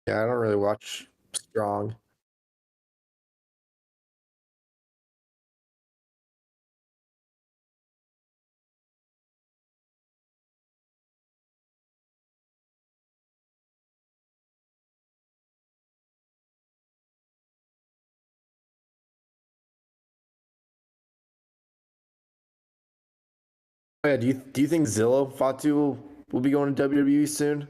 Yeah, I don't really watch Strong. Oh, yeah, do you think Zillow Fatu will be going to WWE soon?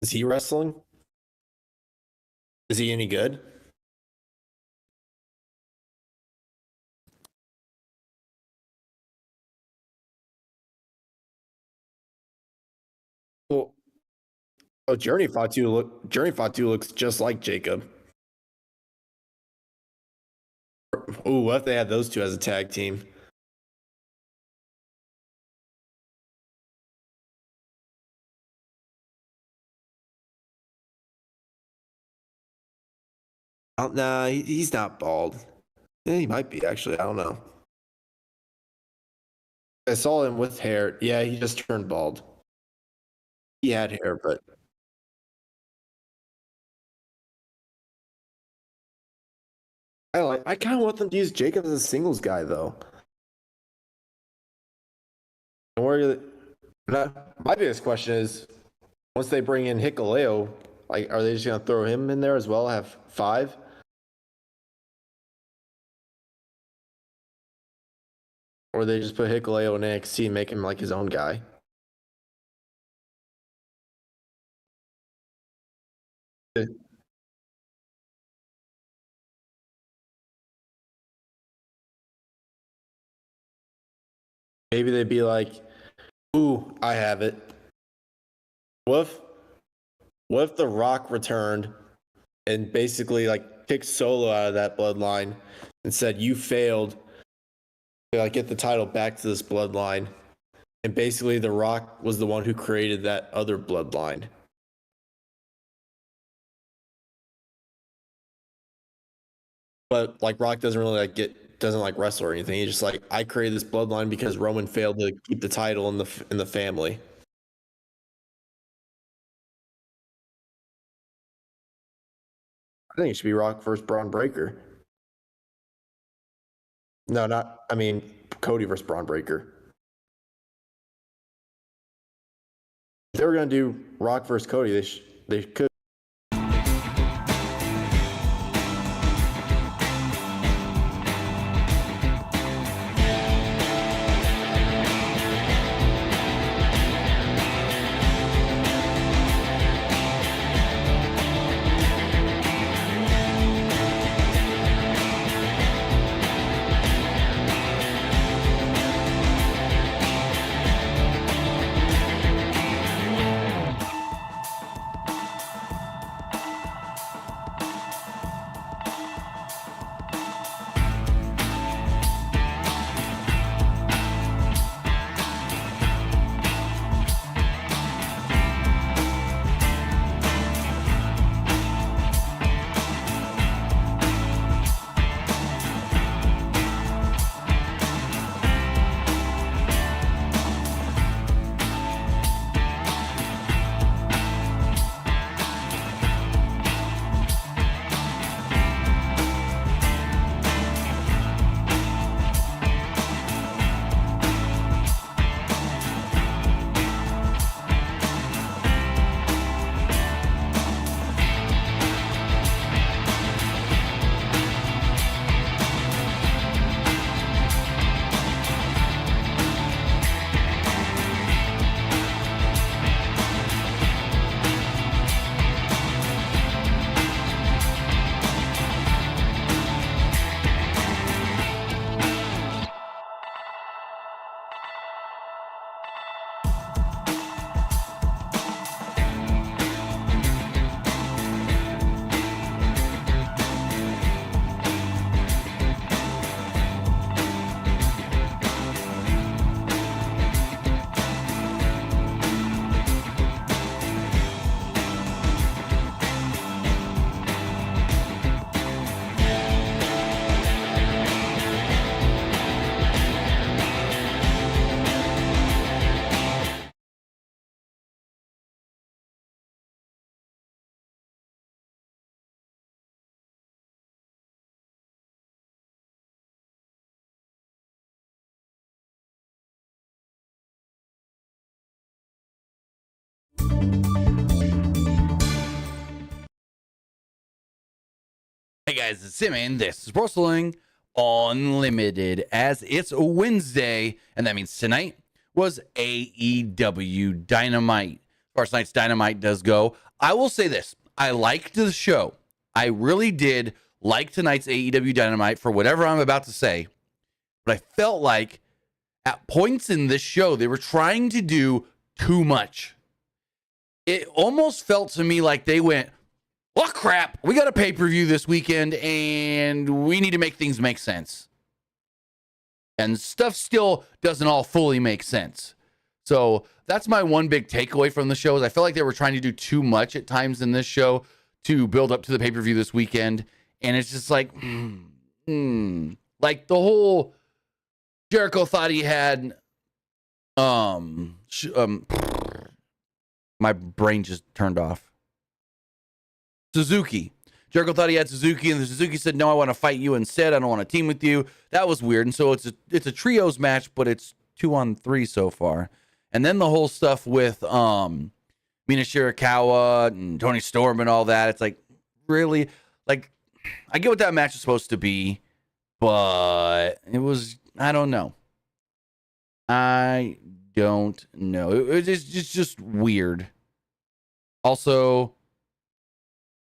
Is he wrestling? Is he any good? Well, oh, Journey Fatu looks just like Jacob. Ooh, what if they had those two as a tag team? Nah, he's not bald. Yeah, he might be actually. I don't know. I saw him with hair. Yeah, he just turned bald. He had hair, but I kind of want them to use Jacob as a singles guy though. And my biggest question is, once they bring in Hikuleo, like, are they just gonna throw him in there as well? Have 5, or they just put Hikuleo in NXT and make him like his own guy? Maybe they'd be like, "Ooh, I have it. What if what if The Rock returned and basically like kicked Solo out of that bloodline and said you failed to like get the title back to this bloodline, and basically The Rock was the one who created that other bloodline." But like Rock doesn't really doesn't like wrestle or anything. He's just like, I created this bloodline because Roman failed to keep the title in the family. I think it should be Rock versus Braun Breaker. No, not. I mean, Cody versus Braun Breaker. If they were gonna do Rock versus Cody, they could. guys, it's Sim, and this is Wrestling Unlimited, as it's a Wednesday, and that means tonight was AEW Dynamite. As far as tonight's Dynamite does go, I will say this. I liked the show. I really did like tonight's AEW Dynamite for whatever I'm about to say, but I felt like at points in this show, they were trying to do too much. It almost felt to me like they went, oh, crap, we got a pay-per-view this weekend, and we need to make things make sense. And stuff still doesn't all fully make sense. So that's my one big takeaway from the show is I felt like they were trying to do too much at times in this show to build up to the pay-per-view this weekend. And it's just like, like the whole Jericho thought he had, my brain just turned off. Suzuki. Jericho thought he had Suzuki, and the Suzuki said, no, I want to fight you instead. I don't want to team with you. That was weird. And so it's a trios match, but it's 2-on-3 so far. And then the whole stuff with Mina Shirakawa and Tony Storm and all that. It's like, really? Like, I get what that match is supposed to be, but it was, I don't know. I don't know. It's just weird. Also,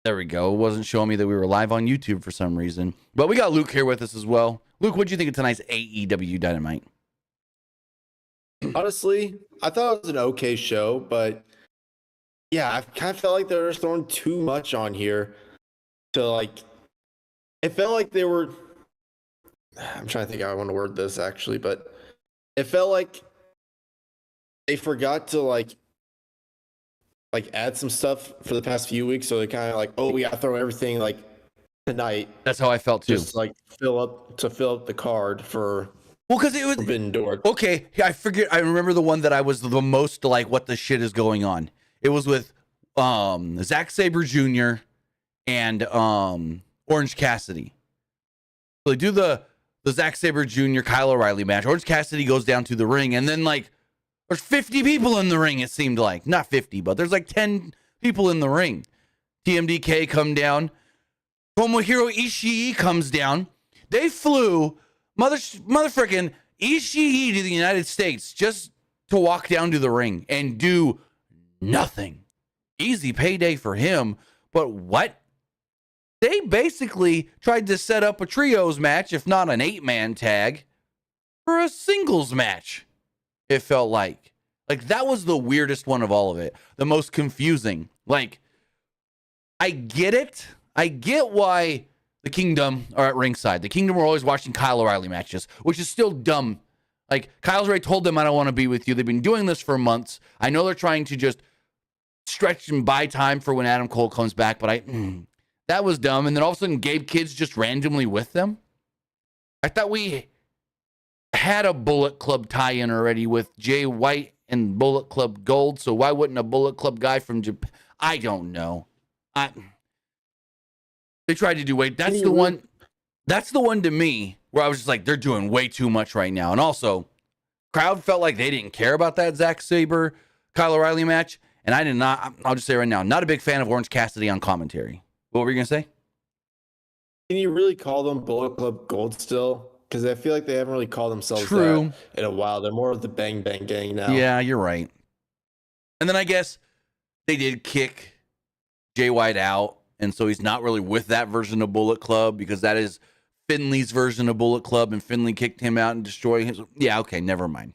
there we go. It wasn't showing me that we were live on YouTube for some reason. But we got Luke here with us as well. Luke, what do you think of tonight's AEW Dynamite? Honestly, I thought it was an okay show, but yeah, I kind of felt like they were throwing too much on here. To like, it felt like they were. I'm trying to think how I want to word this actually, but it felt like they forgot to like add some stuff for the past few weeks. So they kind of like, oh, we got to throw everything like tonight. That's how I felt too. Just like fill up the card for. Well, because it was Forbidden Door. Okay, I figured. I remember the one that I was the most like, what the shit is going on? It was with Zack Sabre Jr. and Orange Cassidy. So they do the Zack Sabre Jr. Kyle O'Reilly match. Orange Cassidy goes down to the ring, and then like there's 50 people in the ring. It seemed like not 50, but there's like 10 people in the ring. TMDK come down. Tomohiro Ishii comes down. They flew motherfucking Ishii to the United States just to walk down to the ring and do nothing. Easy payday for him, but what? They basically tried to set up a trios match, if not an 8-man tag, for a singles match. It felt like that was the weirdest one of all of it. The most confusing. Like, I get it. I get why the Kingdom are at ringside. The Kingdom are always watching Kyle O'Reilly matches, which is still dumb. Like, Kyle's already told them, I don't want to be with you. They've been doing this for months. I know they're trying to just stretch and buy time for when Adam Cole comes back, but that was dumb. And then all of a sudden, Gabe Kidd's just randomly with them. I thought we had a Bullet Club tie-in already with Jay White and Bullet Club Gold, so why wouldn't a Bullet Club guy from Japan? I don't know. They tried to do that's the one. That's the one to me where I was just like, they're doing way too much right now. And also, crowd felt like they didn't care about that Zack Sabre Kyle O'Reilly match, and I did not. I'll just say right now, not a big fan of Orange Cassidy on commentary. What were you gonna say? Can you really call them Bullet Club Gold still? Because I feel like they haven't really called themselves that in a while. They're more of the Bang Bang Gang now. Yeah, you're right. And then I guess they did kick Jay White out, and so he's not really with that version of Bullet Club because that is Finley's version of Bullet Club, and Finley kicked him out and destroyed him. Yeah, okay, never mind.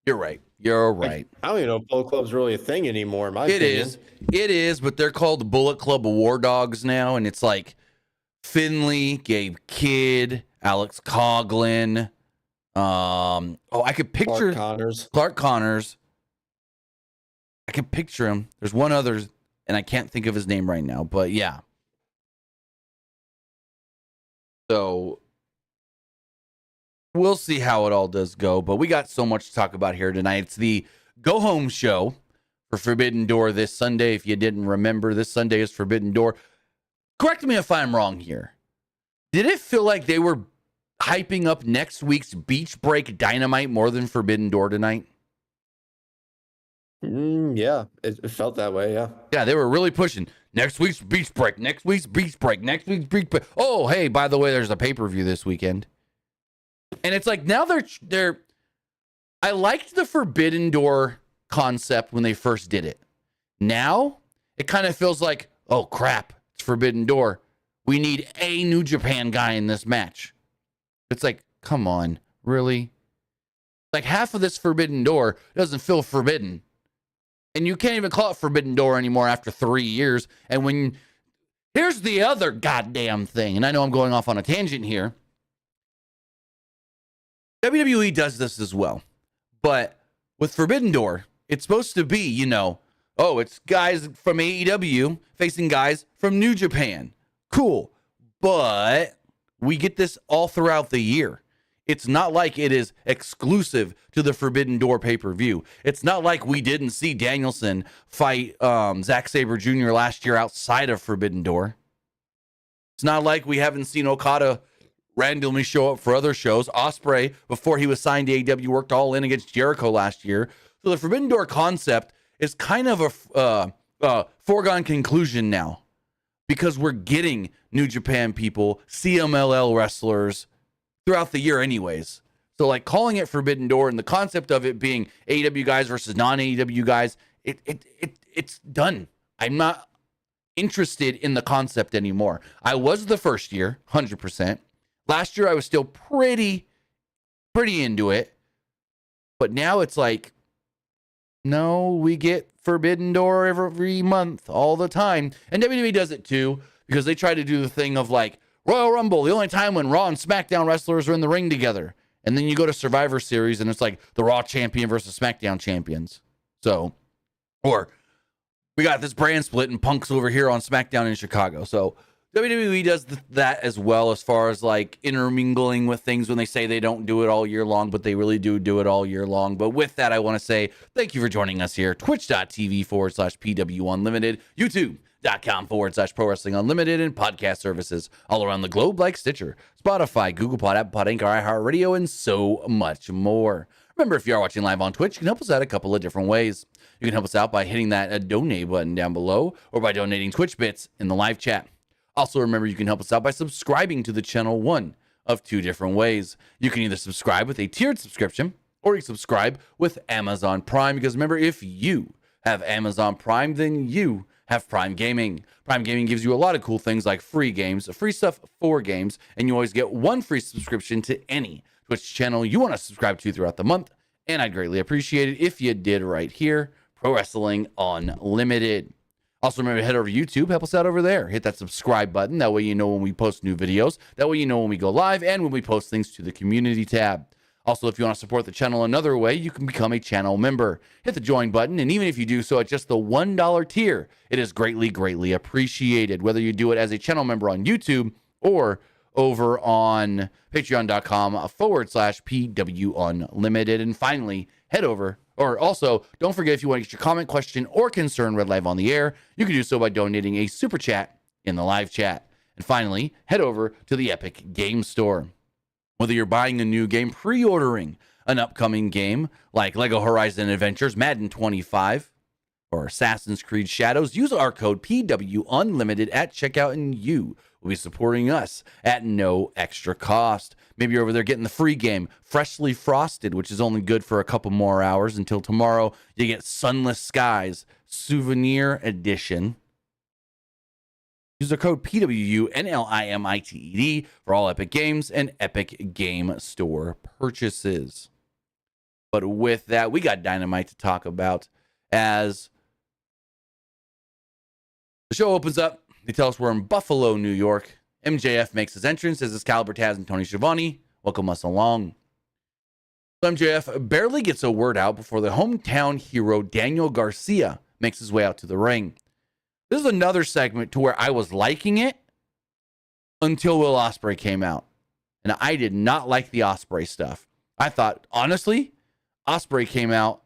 You're right. You're right. I don't even know if Bullet Club's really a thing anymore, in my opinion. It is, but they're called Bullet Club War Dogs now, and it's like Finley, Gabe Kidd, Alex Coughlin. I could picture Clark Connors. I can picture him. There's one other, and I can't think of his name right now, but yeah. So we'll see how it all does go, but we got so much to talk about here tonight. It's the go-home show for Forbidden Door this Sunday. If you didn't remember, this Sunday is Forbidden Door. Correct me if I'm wrong here. Did it feel like they were hyping up next week's Beach Break Dynamite more than Forbidden Door tonight? Yeah, it felt that way, yeah. Yeah, they were really pushing. Next week's beach break. Next week's beach break. Next week's beach break. Oh, hey, by the way, there's a pay-per-view this weekend. And it's like now they're I liked the Forbidden Door concept when they first did it. Now it kind of feels like, oh crap, it's Forbidden Door. We need a New Japan guy in this match. It's like, come on, really? Like half of this Forbidden Door doesn't feel forbidden. And you can't even call it Forbidden Door anymore after 3 years. And here's the other goddamn thing. And I know I'm going off on a tangent here. WWE does this as well. But with Forbidden Door, it's supposed to be, it's guys from AEW facing guys from New Japan. Cool. But we get this all throughout the year. It's not like it is exclusive to the Forbidden Door pay-per-view. It's not like we didn't see Danielson fight Zack Sabre Jr. last year outside of Forbidden Door. It's not like we haven't seen Okada randomly show up for other shows. Ospreay, before he was signed to AEW, worked all in against Jericho last year. So the Forbidden Door concept is kind of a foregone conclusion now because we're getting New Japan people, CMLL wrestlers throughout the year anyways. So like calling it Forbidden Door and the concept of it being AEW guys versus non-AEW guys, it's done. I'm not interested in the concept anymore. I was the first year, 100%. Last year, I was still pretty into it. But now it's like, no, we get Forbidden Door every month, all the time. And WWE does it too, because they try to do the thing of like, Royal Rumble, the only time when Raw and SmackDown wrestlers are in the ring together. And then you go to Survivor Series, and it's like the Raw champion versus SmackDown champions. So, or we got this brand split, and Punk's over here on SmackDown in Chicago. So WWE does that as well, as far as like intermingling with things when they say they don't do it all year long, but they really do it all year long. But with that, I want to say thank you for joining us here. Twitch.tv/PWU Unlimited, YouTube.com/Pro Wrestling Unlimited, and podcast services all around the globe like Stitcher, Spotify, Google Pod, Apple Pod, Anchor, iHeartRadio, and so much more. Remember, if you are watching live on Twitch, you can help us out a couple of different ways. You can help us out by hitting that donate button down below, or by donating Twitch bits in the live chat. Also, remember, you can help us out by subscribing to the channel one of two different ways. You can either subscribe with a tiered subscription, or you can subscribe with Amazon Prime, because remember, if you have Amazon Prime, then you have Prime Gaming. Prime Gaming gives you a lot of cool things like free games, free stuff for games, and you always get one free subscription to any Twitch channel you want to subscribe to throughout the month. And I'd greatly appreciate it if you did right here, Pro Wrestling Unlimited. Also, remember to head over to YouTube, help us out over there. Hit that subscribe button. That way you know when we post new videos. That way you know when we go live and when we post things to the community tab. Also, if you want to support the channel another way, you can become a channel member. Hit the join button, and even if you do so at just the $1 tier, it is greatly appreciated. Whether you do it as a channel member on YouTube or over on patreon.com/PW Unlimited. And finally, head over. Or also, don't forget, if you want to get your comment, question, or concern read live on the air, you can do so by donating a super chat in the live chat. And finally, head over to the Epic Game Store. Whether you're buying a new game, pre-ordering an upcoming game like LEGO Horizon Adventures, Madden 25, or Assassin's Creed Shadows, use our code PW Unlimited at checkout, and you will be supporting us at no extra cost. Maybe you're over there getting the free game, Freshly Frosted, which is only good for a couple more hours until tomorrow. You get Sunless Skies Souvenir Edition. Use our code PWU NLIMITED for all Epic Games and Epic Game Store purchases. But with that, we got Dynamite to talk about as the show opens up. They tell us we're in Buffalo, New York. MJF makes his entrance as Excalibur, Taz, and Tony Schiavone welcome us along. MJF barely gets a word out before the hometown hero Daniel Garcia makes his way out to the ring. This is another segment to where I was liking it until Will Ospreay came out. And I did not like the Ospreay stuff. I thought, honestly, Ospreay came out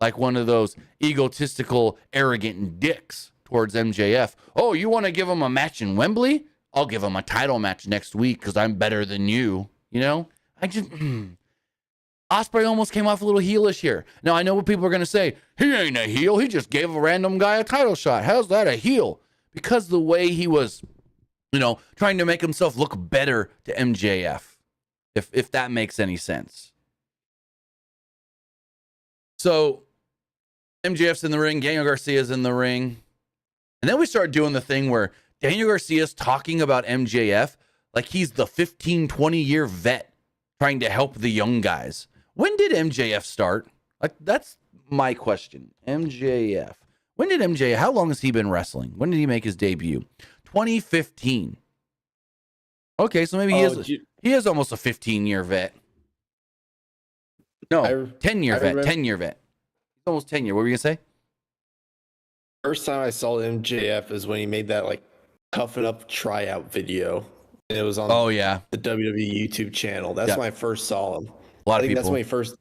like one of those egotistical, arrogant dicks towards MJF. Oh, you want to give him a match in Wembley? I'll give him a title match next week because I'm better than you. You know? Ospreay almost came off a little heelish here. Now, I know what people are going to say. He ain't a heel. He just gave a random guy a title shot. How's that a heel? because the way he was, trying to make himself look better to MJF, if that makes any sense. So MJF's in the ring, Daniel Garcia's in the ring. And then we start doing the thing where Daniel Garcia's talking about MJF like he's the 15, 20-year vet trying to help the young guys. When did MJF start? Like, that's my question. MJF. When did MJF, how long has he been wrestling? When did he make his debut? 2015. Okay, so maybe he is almost a 15-year vet. No, 10-year vet. 10-year vet. He's almost 10 year. What were you going to say? First time I saw MJF is when he made that like toughen up tryout video. And it was on the WWE YouTube channel. That's when I first saw him. A lot of people.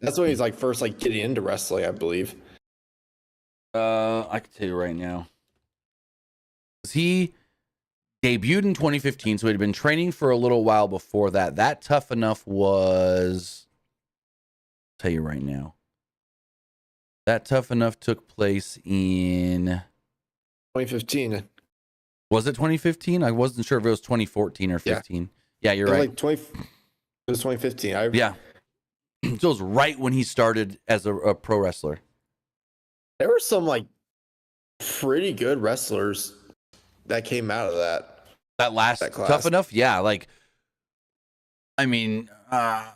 That's when he's like first like getting into wrestling, I believe. I can tell you right now. He debuted in 2015, so he'd been training for a little while before that. That Tough Enough was, I'll tell you right now. That Tough Enough took place in 2015. Was it 2015? I wasn't sure if it was 2014 or 15. Yeah, you're right. It was 2015. Yeah. So it was right when he started as a pro wrestler. There were some like pretty good wrestlers that came out of that. That class. Tough Enough? Yeah, like, I mean, I'll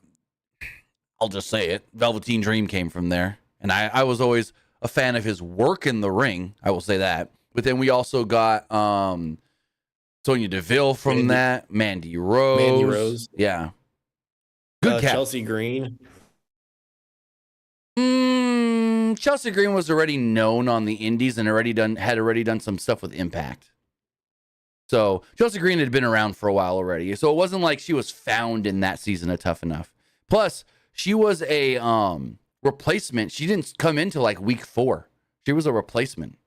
just say it. Velveteen Dream came from there. And I was always a fan of his work in the ring. I will say that. But then we also got Sonya Deville from that. Mandy Rose. Yeah. Good cat. Chelsea Green. Chelsea Green was already known on the indies and had already done some stuff with Impact. So Chelsea Green had been around for a while already. So it wasn't like she was found in that season of Tough Enough. Plus, she was a replacement. She didn't come into like week 4. She was a replacement.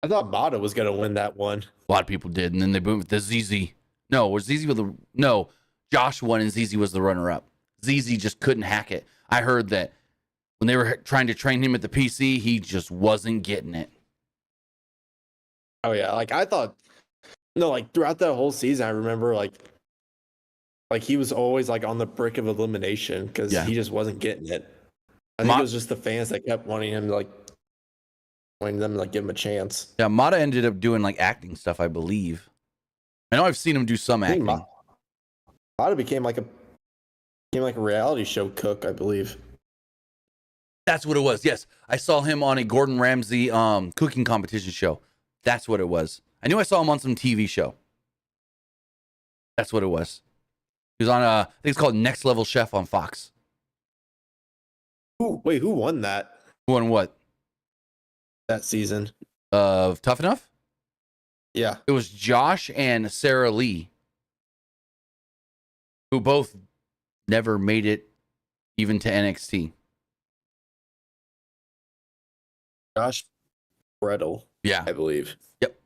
I thought Mata was going to win that one. A lot of people did. And then they moved with the ZZ. No, Josh won and ZZ was the runner-up. ZZ just couldn't hack it. I heard that when they were trying to train him at the PC, he just wasn't getting it. Oh, yeah. Like, I thought, throughout that whole season, I remember, like he was always, like, on the brink of elimination because he just wasn't getting it. I think it was just the fans that kept wanting him to, give him a chance. Yeah, Mata ended up doing, like, acting stuff, I believe. I know I've seen him do some acting. Mata became like a reality show cook, I believe. That's what it was. Yes, I saw him on a Gordon Ramsay cooking competition show. That's what it was. I knew I saw him on some TV show. That's what it was. He was on I think it's called Next Level Chef on Fox. Who won that? Who won what? That season of Tough Enough? Yeah, it was Josh and Sarah Lee, who both never made it even to NXT. Josh Brettel, yeah, I believe. Yep.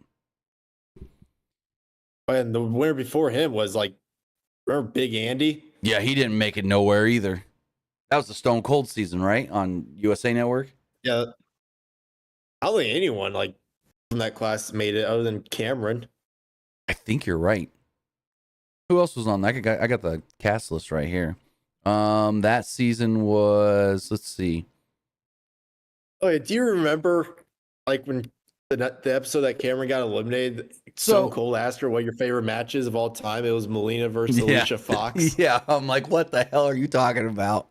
And the winner before him was remember Big Andy? Yeah, he didn't make it nowhere either. That was the Stone Cold season, right? On USA Network? Yeah. I don't think anyone from that class made it other than Cameron. I think you're right. Who else was on that? I got the cast list right here. That season was, let's see. Oh, yeah, do you remember when the episode that Cameron got eliminated? Stone Cold asked her what your favorite matches of all time. It was Melina versus Alicia Fox. Yeah, I'm like, what the hell are you talking about?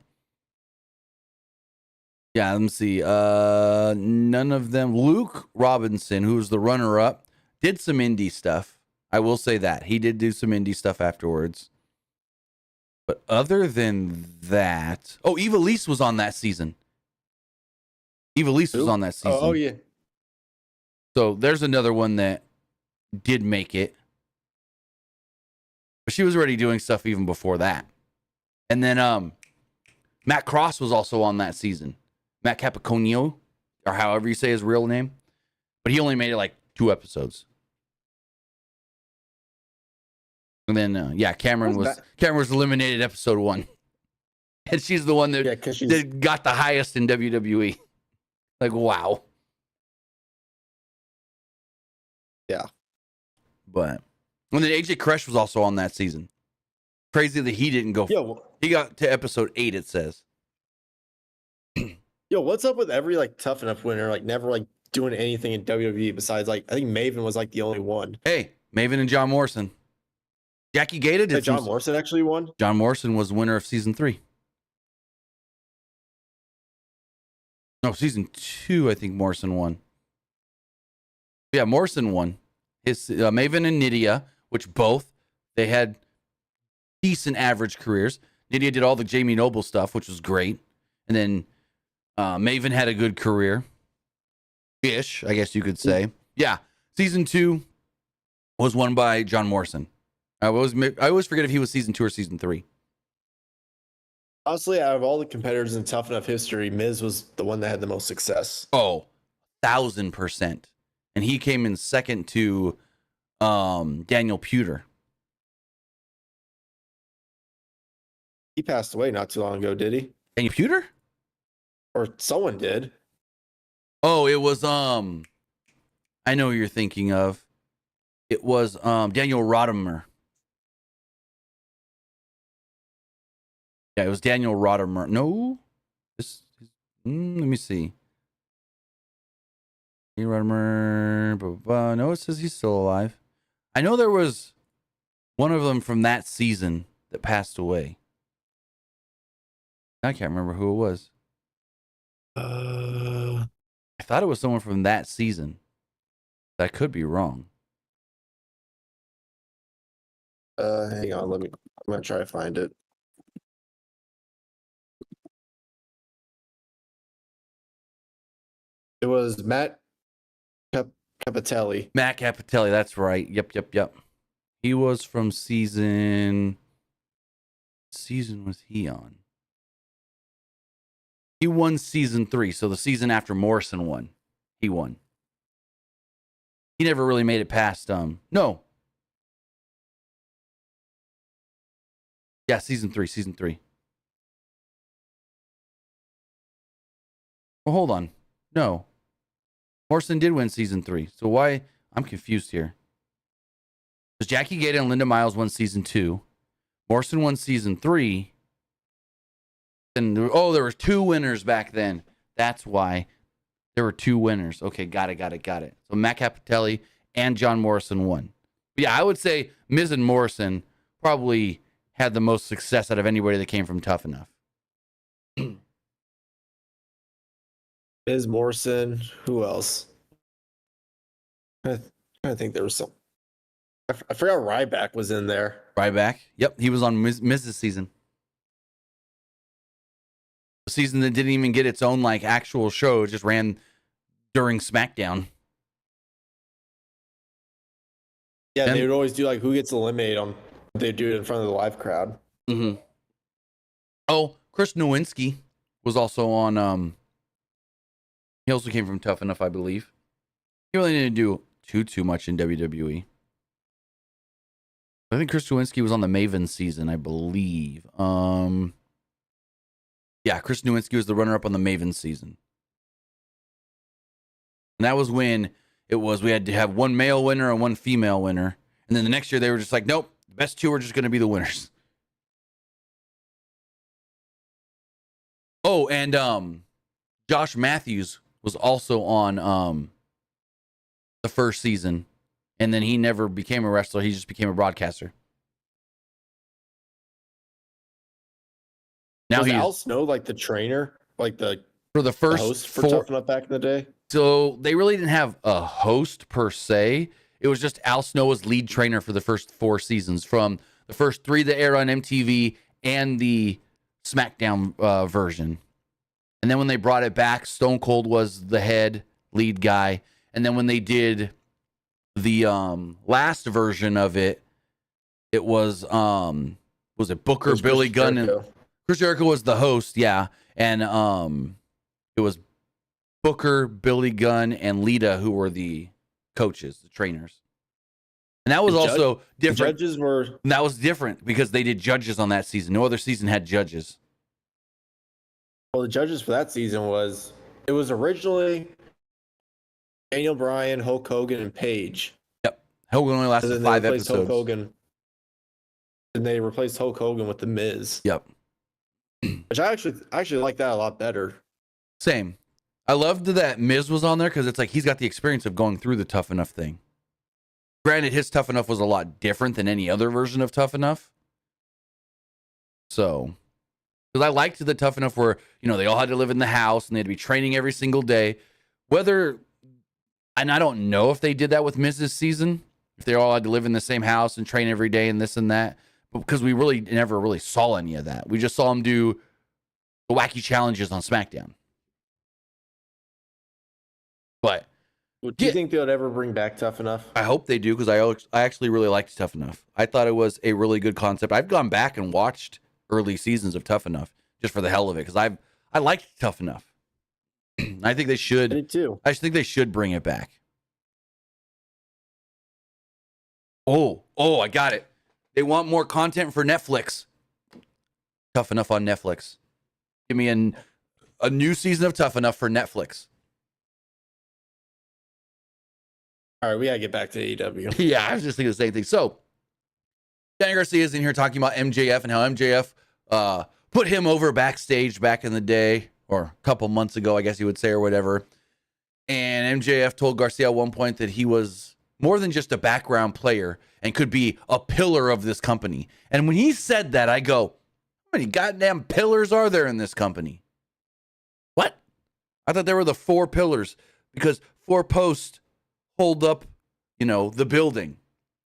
Yeah, let me see. None of them. Luke Robinson, who was the runner-up, did some indie stuff. I will say that. He did do some indie stuff afterwards. But other than that... Oh, Eva Lise was on that season. Eva Lise was on that season. Oh, yeah. So there's another one that did make it. But she was already doing stuff even before that. And then Matt Cross was also on that season. Matt Capiconio, or however you say his real name. But he only made it 2 episodes. And then, Cameron was eliminated episode 1. And she's the one that got the highest in WWE. Wow. Yeah. But and then AJ Crush was also on that season. Crazy that he didn't go. Yo, he got to episode 8. It says. Yo, what's up with every like Tough Enough winner like never like doing anything in WWE besides like I think Maven was like the only one. Hey, Maven and John Morrison. Jackie Gata did. John Morrison actually won. John Morrison was winner of season 3. No, season 2. I think Morrison won. Yeah, Morrison won. His Maven and Nydia, which both they had decent average careers. Nydia did all the Jamie Noble stuff, which was great, and then Maven had a good career, ish, I guess you could say. Yeah, season 2 was won by John Morrison. I always forget if he was season 2 or season 3. Honestly, out of all the competitors in Tough Enough history, Miz was the one that had the most success. Oh, 1,000%. And he came in second to Daniel Puder. He passed away not too long ago, did he? Daniel Puder? Or someone did. Oh, it was I know who you're thinking of. It was Daniel Rodimer. Yeah, it was Daniel Rodimer. No, let me see. Daniel Rodimer. No, it says he's still alive. I know there was one of them from that season that passed away. I can't remember who it was. I thought it was someone from that season. That could be wrong. Hang on, I'm gonna try to find it. It was Matt Capitelli. Matt Capitelli, that's right. Yep. He was from season was he on? He won season 3, so the season after Morrison won. He won. He never really made it past no. Yeah, season 3. Well, hold on. No. Morrison did win season 3. So why? I'm confused here. Because Jackie Gata and Linda Miles won season 2. Morrison won season 3. And there were 2 winners back then. That's why there were 2 winners. Okay, got it. So Matt Capitelli and John Morrison won. But yeah, I would say Miz and Morrison probably had the most success out of anybody that came from Tough Enough. Miz, Morrison, who else? I think there was some. I forgot Ryback was in there. Ryback? Yep, he was on Miz's season. The season that didn't even get its own like actual show, it just ran during SmackDown. Yeah, they would always do like who gets eliminated on. They do it in front of the live crowd. Mm-hmm. Oh, Chris Nowinski was also on. He also came from Tough Enough, I believe. He really didn't do too much in WWE. I think Chris Nowinski was on the Maven season, I believe. Yeah, Chris Nowinski was the runner-up on the Maven season. And that was when we had to have one male winner and one female winner. And then the next year they were just like, nope, the best 2 are just going to be the winners. Oh, and Josh Matthews was also on the first season. And then he never became a wrestler. He just became a broadcaster. Now was Al Snow like the trainer, like the host for Tough Enough back in the day? So they really didn't have a host per se. It was just Al Snow was lead trainer for the first 4 seasons, from the first 3 that aired on MTV and the SmackDown version. And then when they brought it back, Stone Cold was the head lead guy. And then when they did the last version of it, it was it Booker, Billy Gunn, and Chris Jericho was the host, yeah. And it was Booker, Billy Gunn, and Lita who were the coaches, the trainers. And that was also different. The judges were. That was different because they did judges on that season. No other season had judges. Well, the judges for that season was originally Daniel Bryan, Hulk Hogan, and Paige. Hogan only lasted And then 5 they replaced episodes. Hulk Hogan. And they replaced Hulk Hogan with The Miz. Yep. Which I actually like that a lot better. Same. I loved that Miz was on there because it's like he's got the experience of going through the Tough Enough thing. Granted, his Tough Enough was a lot different than any other version of Tough Enough. So, because I liked the Tough Enough where, they all had to live in the house and they had to be training every single day. And I don't know if they did that with Miz's season, if they all had to live in the same house and train every day and this and that, but because we really never really saw any of that. We just saw him do the wacky challenges on SmackDown. But do you think they'll ever bring back Tough Enough? I hope they do, because I actually really liked Tough Enough. I thought it was a really good concept. I've gone back and watched early seasons of Tough Enough just for the hell of it, because I liked Tough Enough. I think they should. Me too. I think they should bring it back. Oh, I got it. They want more content for Netflix. Tough Enough on Netflix. Give me a new season of Tough Enough for Netflix. All right, we gotta get back to AEW. Yeah, I was just thinking the same thing. So, Danny Garcia is in here talking about MJF and how MJF put him over backstage back in the day, or a couple months ago, I guess you would say, or whatever. And MJF told Garcia at one point that he was more than just a background player and could be a pillar of this company. And when he said that, I go, how many goddamn pillars are there in this company? What? I thought there were the 4 pillars, because 4 posts hold up, the building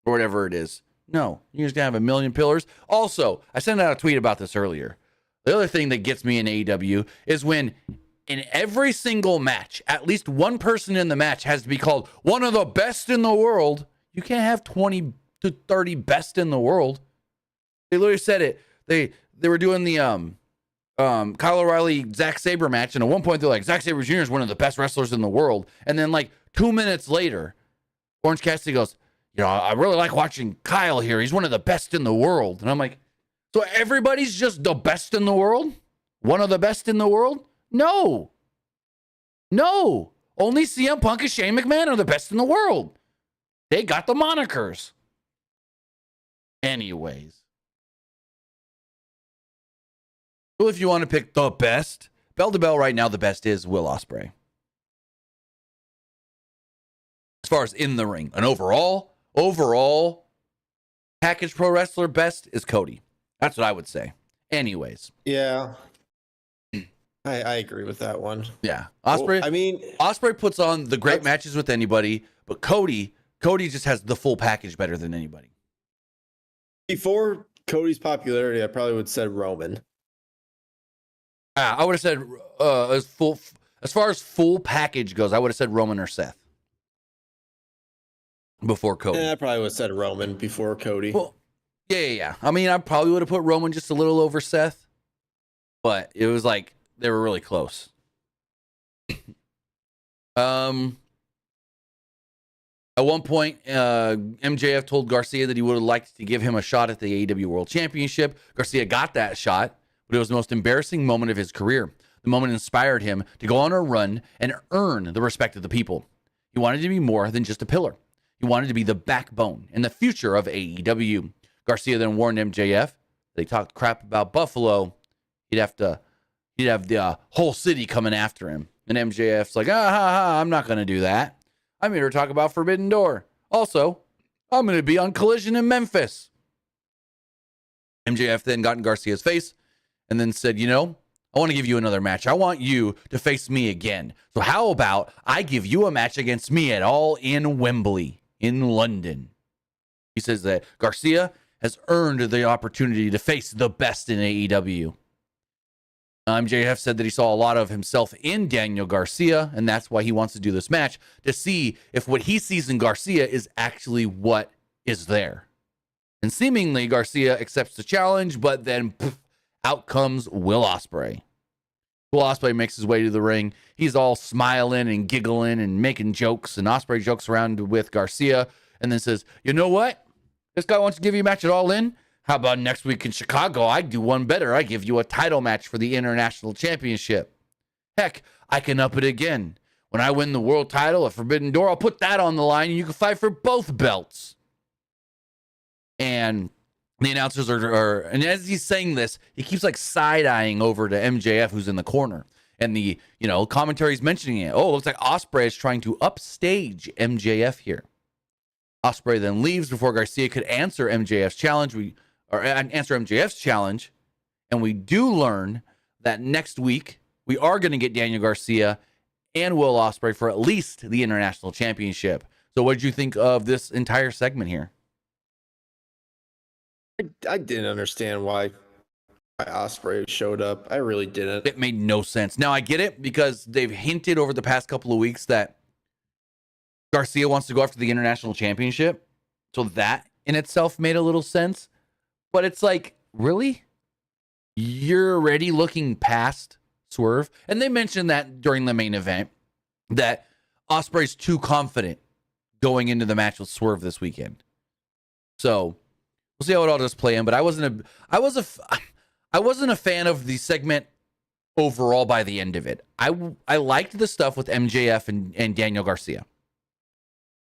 or whatever it is. No, you're just gonna have a million pillars. Also, I sent out a tweet about this earlier. The other thing that gets me in AEW is when in every single match, at least one person in the match has to be called one of the best in the world. You can't have 20 to 30 best in the world. They literally said it. They were doing the Kyle O'Reilly Zack Sabre match, and at one point they're like, Zack Sabre Jr. is one of the best wrestlers in the world. And then 2 minutes later, Orange Cassidy goes, I really like watching Kyle here. He's one of the best in the world. And I'm like, so everybody's just the best in the world? One of the best in the world? No. Only CM Punk and Shane McMahon are the best in the world. They got the monikers. Anyways. Well, if you want to pick the best, bell to bell right now, the best is Will Ospreay. As far as in the ring, an overall package pro wrestler, best is Cody. That's what I would say. Anyways. Yeah. I agree with that one. Yeah. Ospreay. Ospreay puts on the great matches with anybody, but Cody just has the full package better than anybody. Before Cody's popularity, I probably would have said Roman. I would have said as far as full package goes, I would have said Roman or Seth. Before Cody. I probably would have said Roman before Cody. Well, yeah. I probably would have put Roman just a little over Seth, but it was like they were really close. At one point, MJF told Garcia that he would have liked to give him a shot at the AEW World Championship. Garcia got that shot, but it was the most embarrassing moment of his career. The moment inspired him to go on a run and earn the respect of the people. He wanted to be more than just a pillar. He wanted to be the backbone and the future of AEW. Garcia then warned MJF they talked crap about Buffalo. He'd have the whole city coming after him. And MJF's like, I'm not going to do that. I'm here to talk about Forbidden Door. Also, I'm going to be on Collision in Memphis. MJF then got in Garcia's face and then said, I want to give you another match. I want you to face me again. So how about I give you a match against me at All in Wembley in London? He says that Garcia has earned the opportunity to face the best in AEW. MJF said that he saw a lot of himself in Daniel Garcia, and that's why he wants to do this match, to see if what he sees in Garcia is actually what is there. And seemingly Garcia accepts the challenge, but then out comes Will Ospreay. Will Ospreay makes his way to the ring. He's all smiling and giggling and making jokes, and Ospreay jokes around with Garcia and then says, you know what? This guy wants to give you a match at All In. How about next week in Chicago? I do one better. I give you a title match for the International Championship. Heck, I can up it again. when I win the world title at Forbidden Door, I'll put that on the line and you can fight for both belts. And the announcers and as he's saying this, he keeps like side-eyeing over to MJF, who's in the corner. And the, commentary's mentioning it. Oh, it looks like Ospreay is trying to upstage MJF here. Ospreay then leaves before Garcia could answer MJF's challenge. Answer MJF's challenge. And we do learn that next week we are going to get Daniel Garcia and Will Ospreay for at least the International Championship. So what did you think of this entire segment here? I didn't understand why Ospreay showed up. I really didn't. It made no sense. Now I get it because they've hinted over the past couple of weeks that Garcia wants to go after the International Championship. So that in itself made a little sense. But it's like, really? You're already looking past Swerve? And they mentioned that during the main event, that Ospreay's too confident going into the match with Swerve this weekend. So we'll see how it all does play in. But I wasn't a fan of the segment overall by the end of it. I liked the stuff with MJF and Daniel Garcia.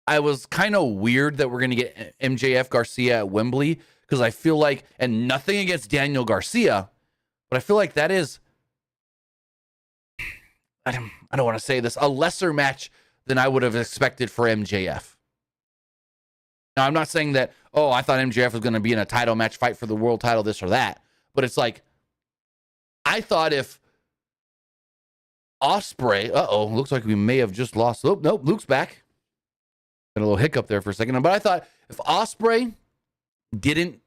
I was kind of weird that we're going to get MJF Garcia at Wembley because I feel like, and nothing against Daniel Garcia, but I feel like that is, I don't want to say this, a lesser match than I would have expected for MJF. Now, I'm not saying that, I thought MJF was going to be in a title match, fight for the world title, this or that. But it's like, I thought if Ospreay, looks like we may have just lost. Oh, nope, Luke's back. Got a little hiccup there for a second. But I thought if Ospreay didn't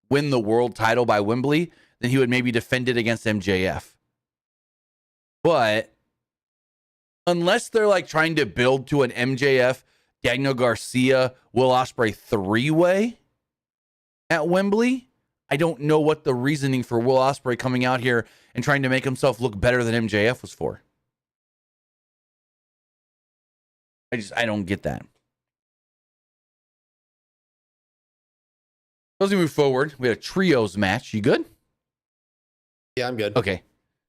win the world title by Wembley, then he would maybe defend it against MJF. But unless they're like trying to build to an MJF, Daniel Garcia, Will Ospreay three-way at Wembley, I don't know what the reasoning for Will Ospreay coming out here and trying to make himself look better than MJF was for. I don't get that. As we move forward, we had a trios match. You good? Yeah, I'm good. Okay.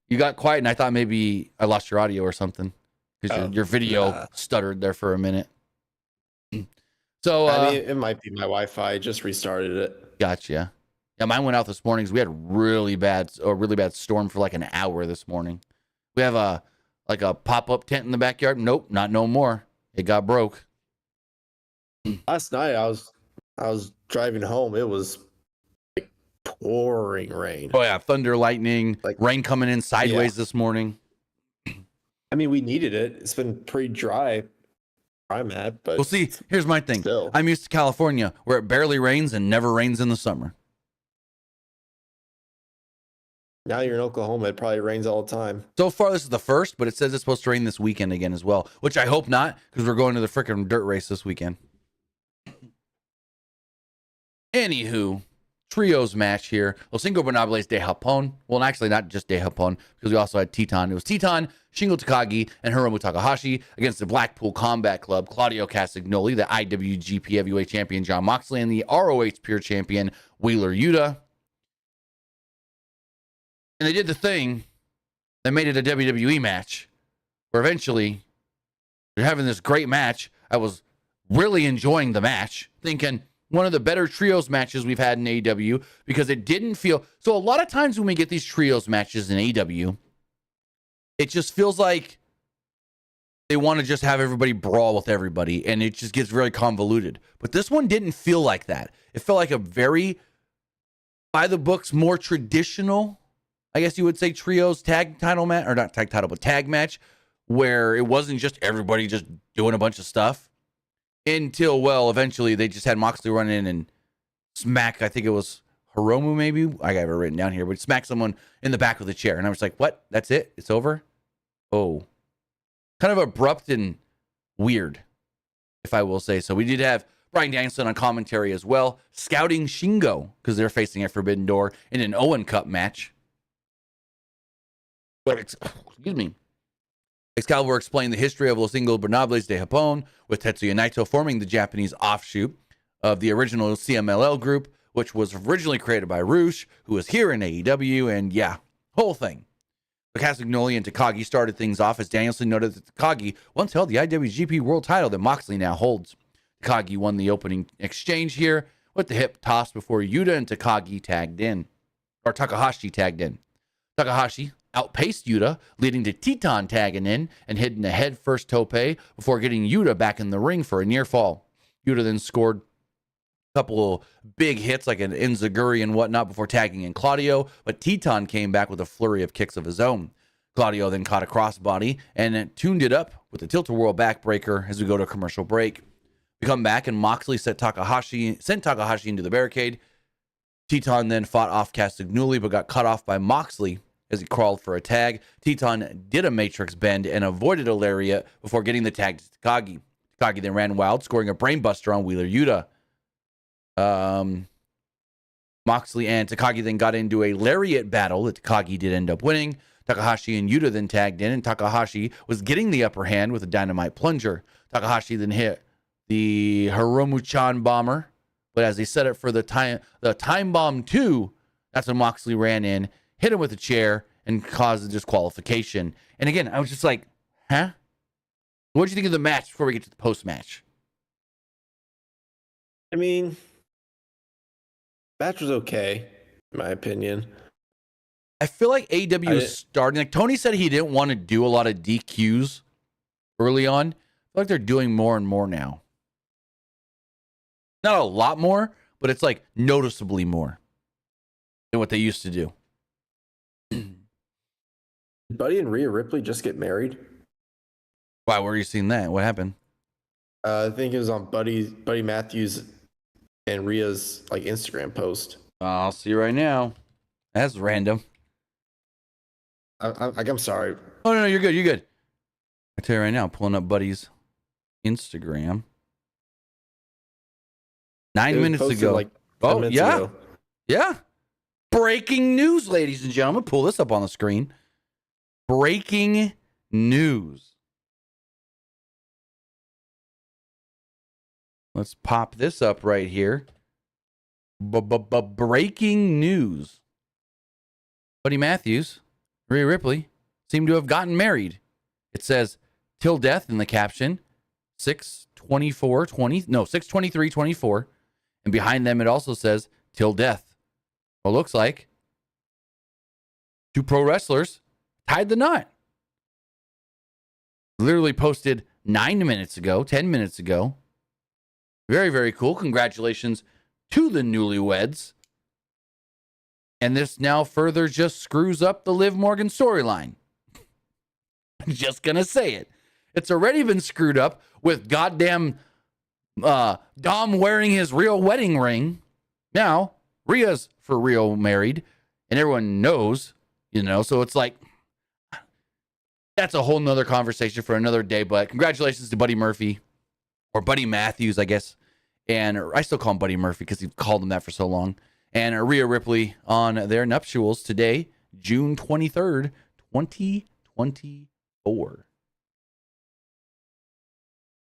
You got quiet, and I thought maybe I lost your audio or something because your video stuttered there for a minute. So I mean, it might be my Wi-Fi. I just restarted it. Gotcha. Yeah, mine went out this morning because we had a really bad storm for like an hour this morning. We have a pop-up tent in the backyard. Nope, not no more. It got broke. Last night I was driving home. It was like pouring rain. Oh yeah, thunder, lightning, like rain coming in sideways this morning. I mean, we needed it. It's been pretty dry where I'm at, but we'll see. Here's my thing. Still. I'm used to California where it barely rains and never rains in the summer. Now you're in Oklahoma. It probably rains all the time. So far, this is the first, but it says it's supposed to rain this weekend again as well, which I hope not because we're going to the freaking dirt race this weekend. Anywho, trios match here. Los Ingobernables de Japón. Well, actually, not just de Japón because we also had Titan. It was Titan, Shingo Takagi, and Hiromu Takahashi against the Blackpool Combat Club, Claudio Castagnoli, the IWGP Heavyweight Champion Jon Moxley, and the ROH Pure Champion Wheeler Yuta. And they did the thing that made it a WWE match where eventually they're having this great match. I was really enjoying the match, thinking one of the better trios matches we've had in AEW because it didn't feel... So a lot of times when we get these trios matches in AEW, it just feels like they want to just have everybody brawl with everybody and it just gets very convoluted. But this one didn't feel like that. It felt like a very, by the books, more traditional, I guess you would say, trios tag title match, or not tag title, but tag match, where it wasn't just everybody just doing a bunch of stuff until, well, eventually they just had Moxley run in and smack, I think it was Hiromu maybe, I got it written down here, but smack someone in the back with a chair. And I was like, what? That's it? It's over? Oh. Kind of abrupt and weird, if I will say so. We did have Bryan Danielson on commentary as well, scouting Shingo, because they're facing a Forbidden Door in an Owen Cup match. But excuse me. Excalibur explained the history of Los Ingobernables de Japón, with Tetsuya Naito forming the Japanese offshoot of the original CMLL group, which was originally created by Rush, who is here in AEW, and yeah, whole thing. Castagnoli and Takagi started things off as Danielson noted that Takagi once held the IWGP World title that Moxley now holds. Takagi won the opening exchange here with the hip toss before Yuta and Takahashi tagged in. Takahashi outpaced Yuta, leading to Teton tagging in and hitting a head first tope before getting Yuta back in the ring for a near fall. Yuta then scored a couple big hits like an enziguri and whatnot before tagging in Claudio, but Teton came back with a flurry of kicks of his own. Claudio then caught a crossbody and tuned it up with a tilt-a-whirl backbreaker as we go to a commercial break. We come back and Moxley sent Takahashi into the barricade. Teton then fought off Castagnoli but got cut off by Moxley as he crawled for a tag. Teton did a matrix bend and avoided a lariat before getting the tag to Takagi. Takagi then ran wild, scoring a brainbuster on Wheeler Yuta. Moxley and Takagi then got into a lariat battle that Takagi did end up winning. Takahashi and Yuta then tagged in, and Takahashi was getting the upper hand with a dynamite plunger. Takahashi then hit the Hiromu-chan bomber, but as he set it for the time bomb 2, that's when Moxley ran in, hit him with a chair, and caused a disqualification. And again, I was just like, huh? What did you think of the match before we get to the post-match? I mean, match was okay, in my opinion. I feel like AEW is starting. Like Tony said, he didn't want to do a lot of DQs early on. I feel like they're doing more and more now. Not a lot more, but it's like noticeably more than what they used to do. Did Buddy and Rhea Ripley just get married? Why? Where are you seeing that? What happened? I think it was on Buddy Matthews and Rhea's like Instagram post. I'll see right now. That's random. I'm sorry. Oh no, you're good. You're good. I tell you right now, pulling up Buddy's Instagram. 9 minutes ago. Like 10 minutes ago. Yeah. Breaking news, ladies and gentlemen. Pull this up on the screen. Breaking news. Let's pop this up right here. Breaking news. Buddy Matthews, Rhea Ripley, seem to have gotten married. It says, till death in the caption. 6/23/24. And behind them, it also says, till death. Well, looks like 2 pro wrestlers tied the knot. Literally posted 10 minutes ago. Very, very cool. Congratulations to the newlyweds. And this now further just screws up the Liv Morgan storyline. I'm just going to say it. It's already been screwed up with goddamn Dom wearing his real wedding ring. Now, Rhea's for real married, and everyone knows, so it's like, that's a whole nother conversation for another day, but congratulations to Buddy Murphy, or Buddy Matthews, I guess, and I still call him Buddy Murphy because he's called him that for so long, and Rhea Ripley on their nuptials today, June 23rd, 2024.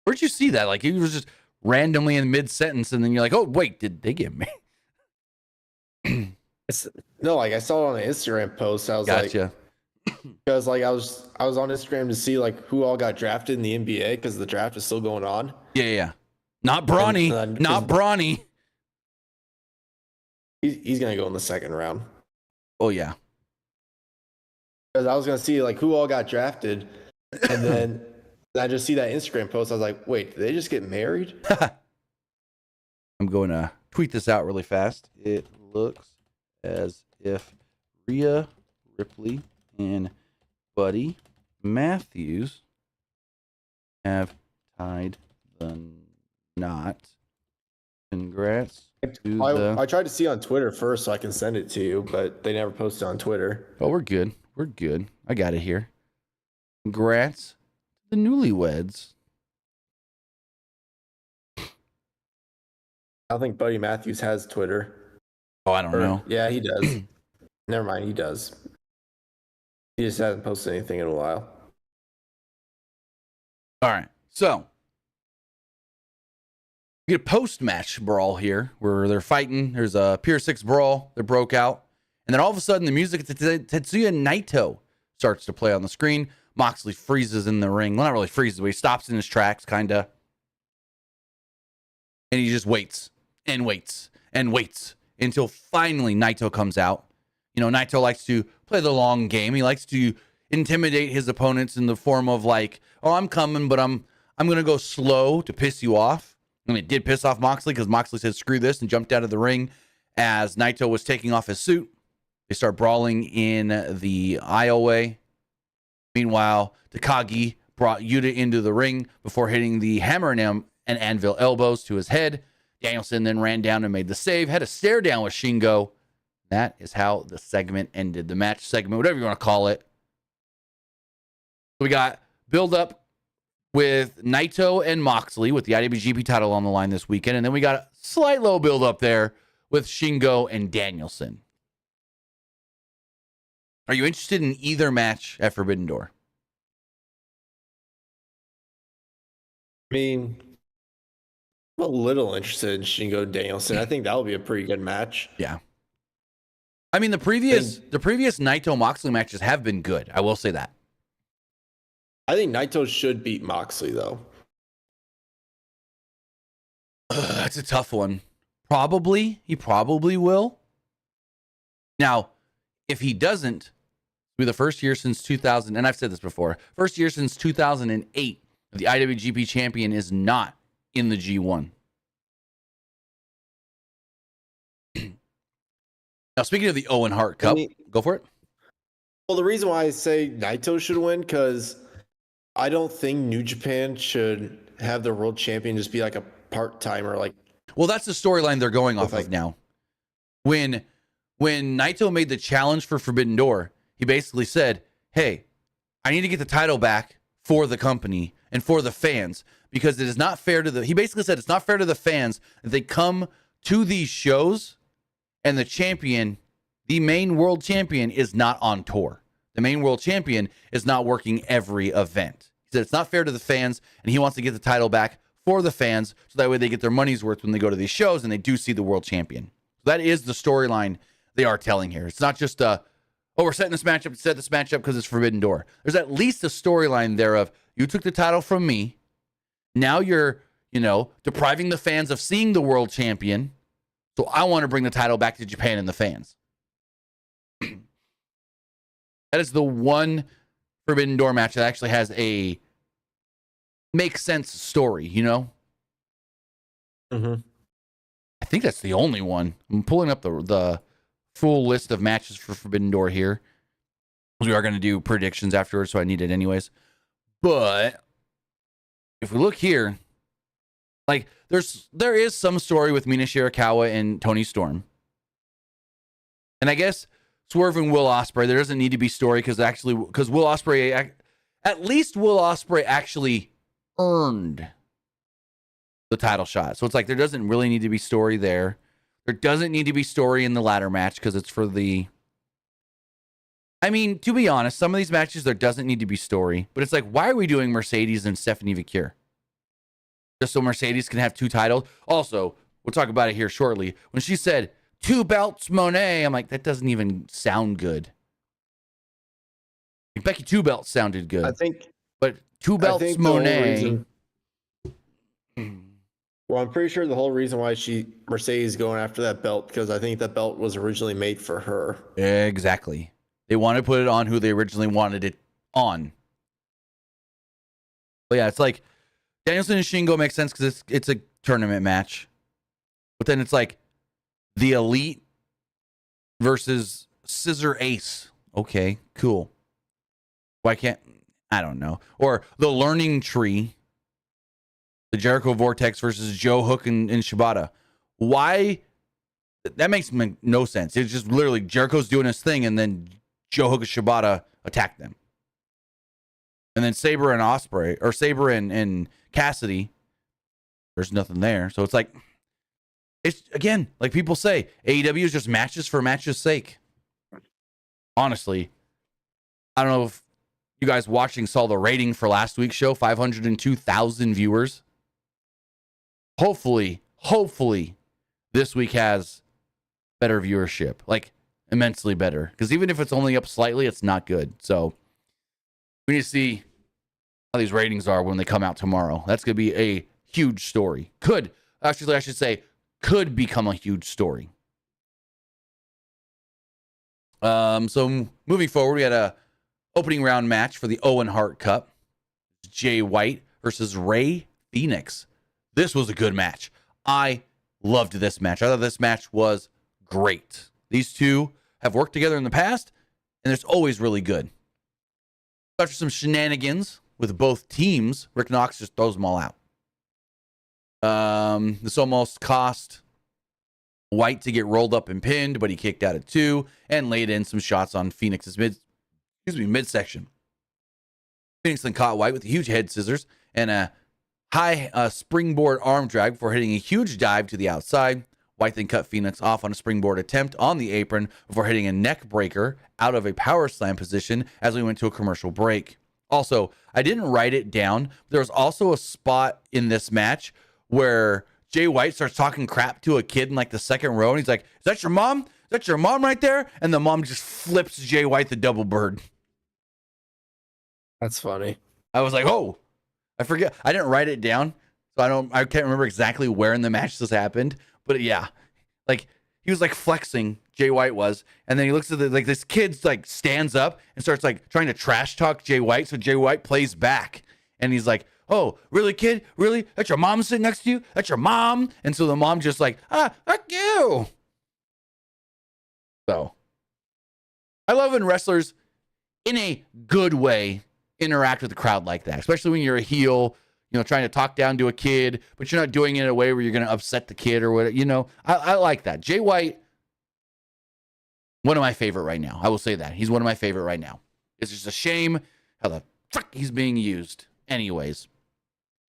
Where'd you see that? Like, he was just randomly in mid-sentence, and then you're like, oh, wait, did they get married? No, like I saw it on an Instagram post. I was gotcha. Because like I was on Instagram to see like who all got drafted in the NBA because the draft is still going on. Yeah. Not Brawny. Not Brawny. He's gonna go in the second round. Oh yeah. Because I was gonna see like who all got drafted, and then I just see that Instagram post. I was like, wait, did they just get married? I'm going to tweet this out really fast. It looks as if Rhea Ripley and Buddy Matthews have tied the knot. Congrats to I tried to see on Twitter first so I can send it to you, but they never posted on Twitter. Oh, we're good. I got it here. Congrats to the newlyweds. I think Buddy Matthews has Twitter. Oh, I don't know. Yeah, he does. Never mind, he does. He just hasn't posted anything in a while. All right, so we get a post-match brawl here where they're fighting. There's a Pier 6 brawl that broke out. And then all of a sudden, the music, Tetsuya Naito starts to play on the screen. Moxley freezes in the ring. Well, not really freezes, but he stops in his tracks, kind of. And he just waits and waits and waits until finally Naito comes out. You know, Naito likes to play the long game. He likes to intimidate his opponents in the form of like, oh, I'm coming, but I'm going to go slow to piss you off. And it did piss off Moxley because Moxley said, screw this, and jumped out of the ring as Naito was taking off his suit. They start brawling in the aisleway. Meanwhile, Takagi brought Yuta into the ring before hitting the hammer and anvil elbows to his head. Danielson then ran down and made the save, had a stare down with Shingo. That is how the segment ended. The match segment, whatever you want to call it. We got build up with Naito and Moxley with the IWGP title on the line this weekend. And then we got a slight low build up there with Shingo and Danielson. Are you interested in either match at Forbidden Door? I mean, I'm a little interested in Shingo Danielson. I think that will be a pretty good match. Yeah. I mean, the previous Naito Moxley matches have been good. I will say that. I think Naito should beat Moxley, though. That's a tough one. He probably will. Now, if he doesn't, it'll be the first year since 2000, and I've said this before, first year since 2008, the IWGP champion is not in the G1. Now, speaking of the Owen Hart Cup, go for it. Well, the reason why I say Naito should win, because I don't think New Japan should have the world champion just be like a part-timer. Well, that's the storyline they're going off of now. When Naito made the challenge for Forbidden Door, he basically said, hey, I need to get the title back for the company and for the fans, because it is not fair to he basically said it's not fair to the fans that they come to these shows and the champion, the main world champion, is not on tour. The main world champion is not working every event. He said it's not fair to the fans, and he wants to get the title back for the fans so that way they get their money's worth when they go to these shows and they do see the world champion. So that is the storyline they are telling here. It's not just we're setting this matchup to set this matchup because it's Forbidden Door. There's at least a storyline there of, you took the title from me. Now you're, depriving the fans of seeing the world champion. So I want to bring the title back to Japan and the fans. That is the one Forbidden Door match that actually has a makes sense story, Mm-hmm. I think that's the only one. I'm pulling up the full list of matches for Forbidden Door here. We are going to do predictions afterwards, so I need it anyways. But if we look here, there is some story with Mina Shirakawa and Tony Storm. And I guess Swerve and Will Ospreay, there doesn't need to be story because Will Ospreay, at least Will Ospreay actually earned the title shot. So it's like there doesn't really need to be story there. There doesn't need to be story in the ladder match because it's for the... I mean, to be honest, some of these matches there doesn't need to be story. But it's like, why are we doing Mercedes and Stephanie Vicure? Just so Mercedes can have two titles? Also, we'll talk about it here shortly. When she said, 2 belts, Monet, I'm like, that doesn't even sound good. Becky 2 belts sounded good. I think... But 2 belts, Monet... Well, I'm pretty sure the whole reason why Mercedes going after that belt, because I think that belt was originally made for her. Exactly. They want to put it on who they originally wanted it on. But yeah, it's like Danielson and Shingo makes sense because it's a tournament match. But then it's like the Elite versus Scissor Ace. Okay, cool. Why can't... I don't know. Or the Learning Tree. The Jericho Vortex versus Joe Hook and Shibata. Why? That makes no sense. It's just literally Jericho's doing his thing, and then Joe Hook and Shibata attack them. And then Sabre and Osprey, or Sabre and Cassidy, there's nothing there. So it's like, it's again, like people say, AEW is just matches for matches' sake. Honestly, I don't know if you guys watching saw the rating for last week's show, 502,000 viewers. Hopefully, this week has better viewership, like immensely better. Because even if it's only up slightly, it's not good. So We need to see how these ratings are when they come out tomorrow. That's going to be a huge story. I should say, could become a huge story. So moving forward, we had a opening round match for the Owen Hart Cup. Jay White versus Ray Phoenix. This was a good match. I loved this match. I thought this match was great. These two have worked together in the past, and it's always really good. After some shenanigans with both teams, Rick Knox just throws them all out. This almost cost White to get rolled up and pinned, but he kicked out at 2 and laid in some shots on Phoenix's midsection. Phoenix then caught White with huge head scissors and a high springboard arm drag before hitting a huge dive to the outside. White then cut Phoenix off on a springboard attempt on the apron before hitting a neck breaker out of a power slam position as we went to a commercial break. Also, I didn't write it down. There was also a spot in this match where Jay White starts talking crap to a kid in like the second row, and he's like, "Is that your mom? Is that your mom right there?" And the mom just flips Jay White the double bird. That's funny. I was like, "Oh, I forget." I didn't write it down, so I can't remember exactly where in the match this happened. But yeah, like he was like flexing, Jay White was, and then he looks at this kid's like stands up and starts like trying to trash talk Jay White. So Jay White plays back, and he's like, "Oh, really, kid? Really? That's your mom sitting next to you? That's your mom?" And so the mom just like, fuck you. So I love when wrestlers, in a good way, interact with the crowd like that, especially when you're a heel, trying to talk down to a kid, but you're not doing it in a way where you're going to upset the kid or whatever. I like that. Jay White, one of my favorite right now. I will say that. He's one of my favorite right now. It's just a shame how the fuck he's being used. Anyways,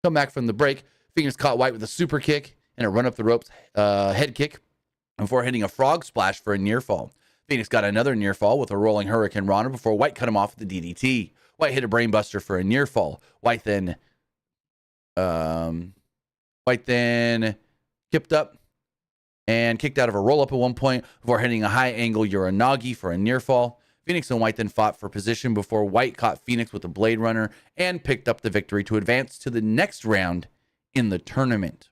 come back from the break. Phoenix caught White with a super kick and a run up the ropes head kick before hitting a frog splash for a near fall. Phoenix got another near fall with a rolling Hurricane Rana before White cut him off with the DDT. White hit a brainbuster for a near fall. White then kipped up and kicked out of a roll up at one point before hitting a high angle Uranagi for a near fall. Phoenix and White then fought for position before White caught Phoenix with a Blade Runner and picked up the victory to advance to the next round in the tournament.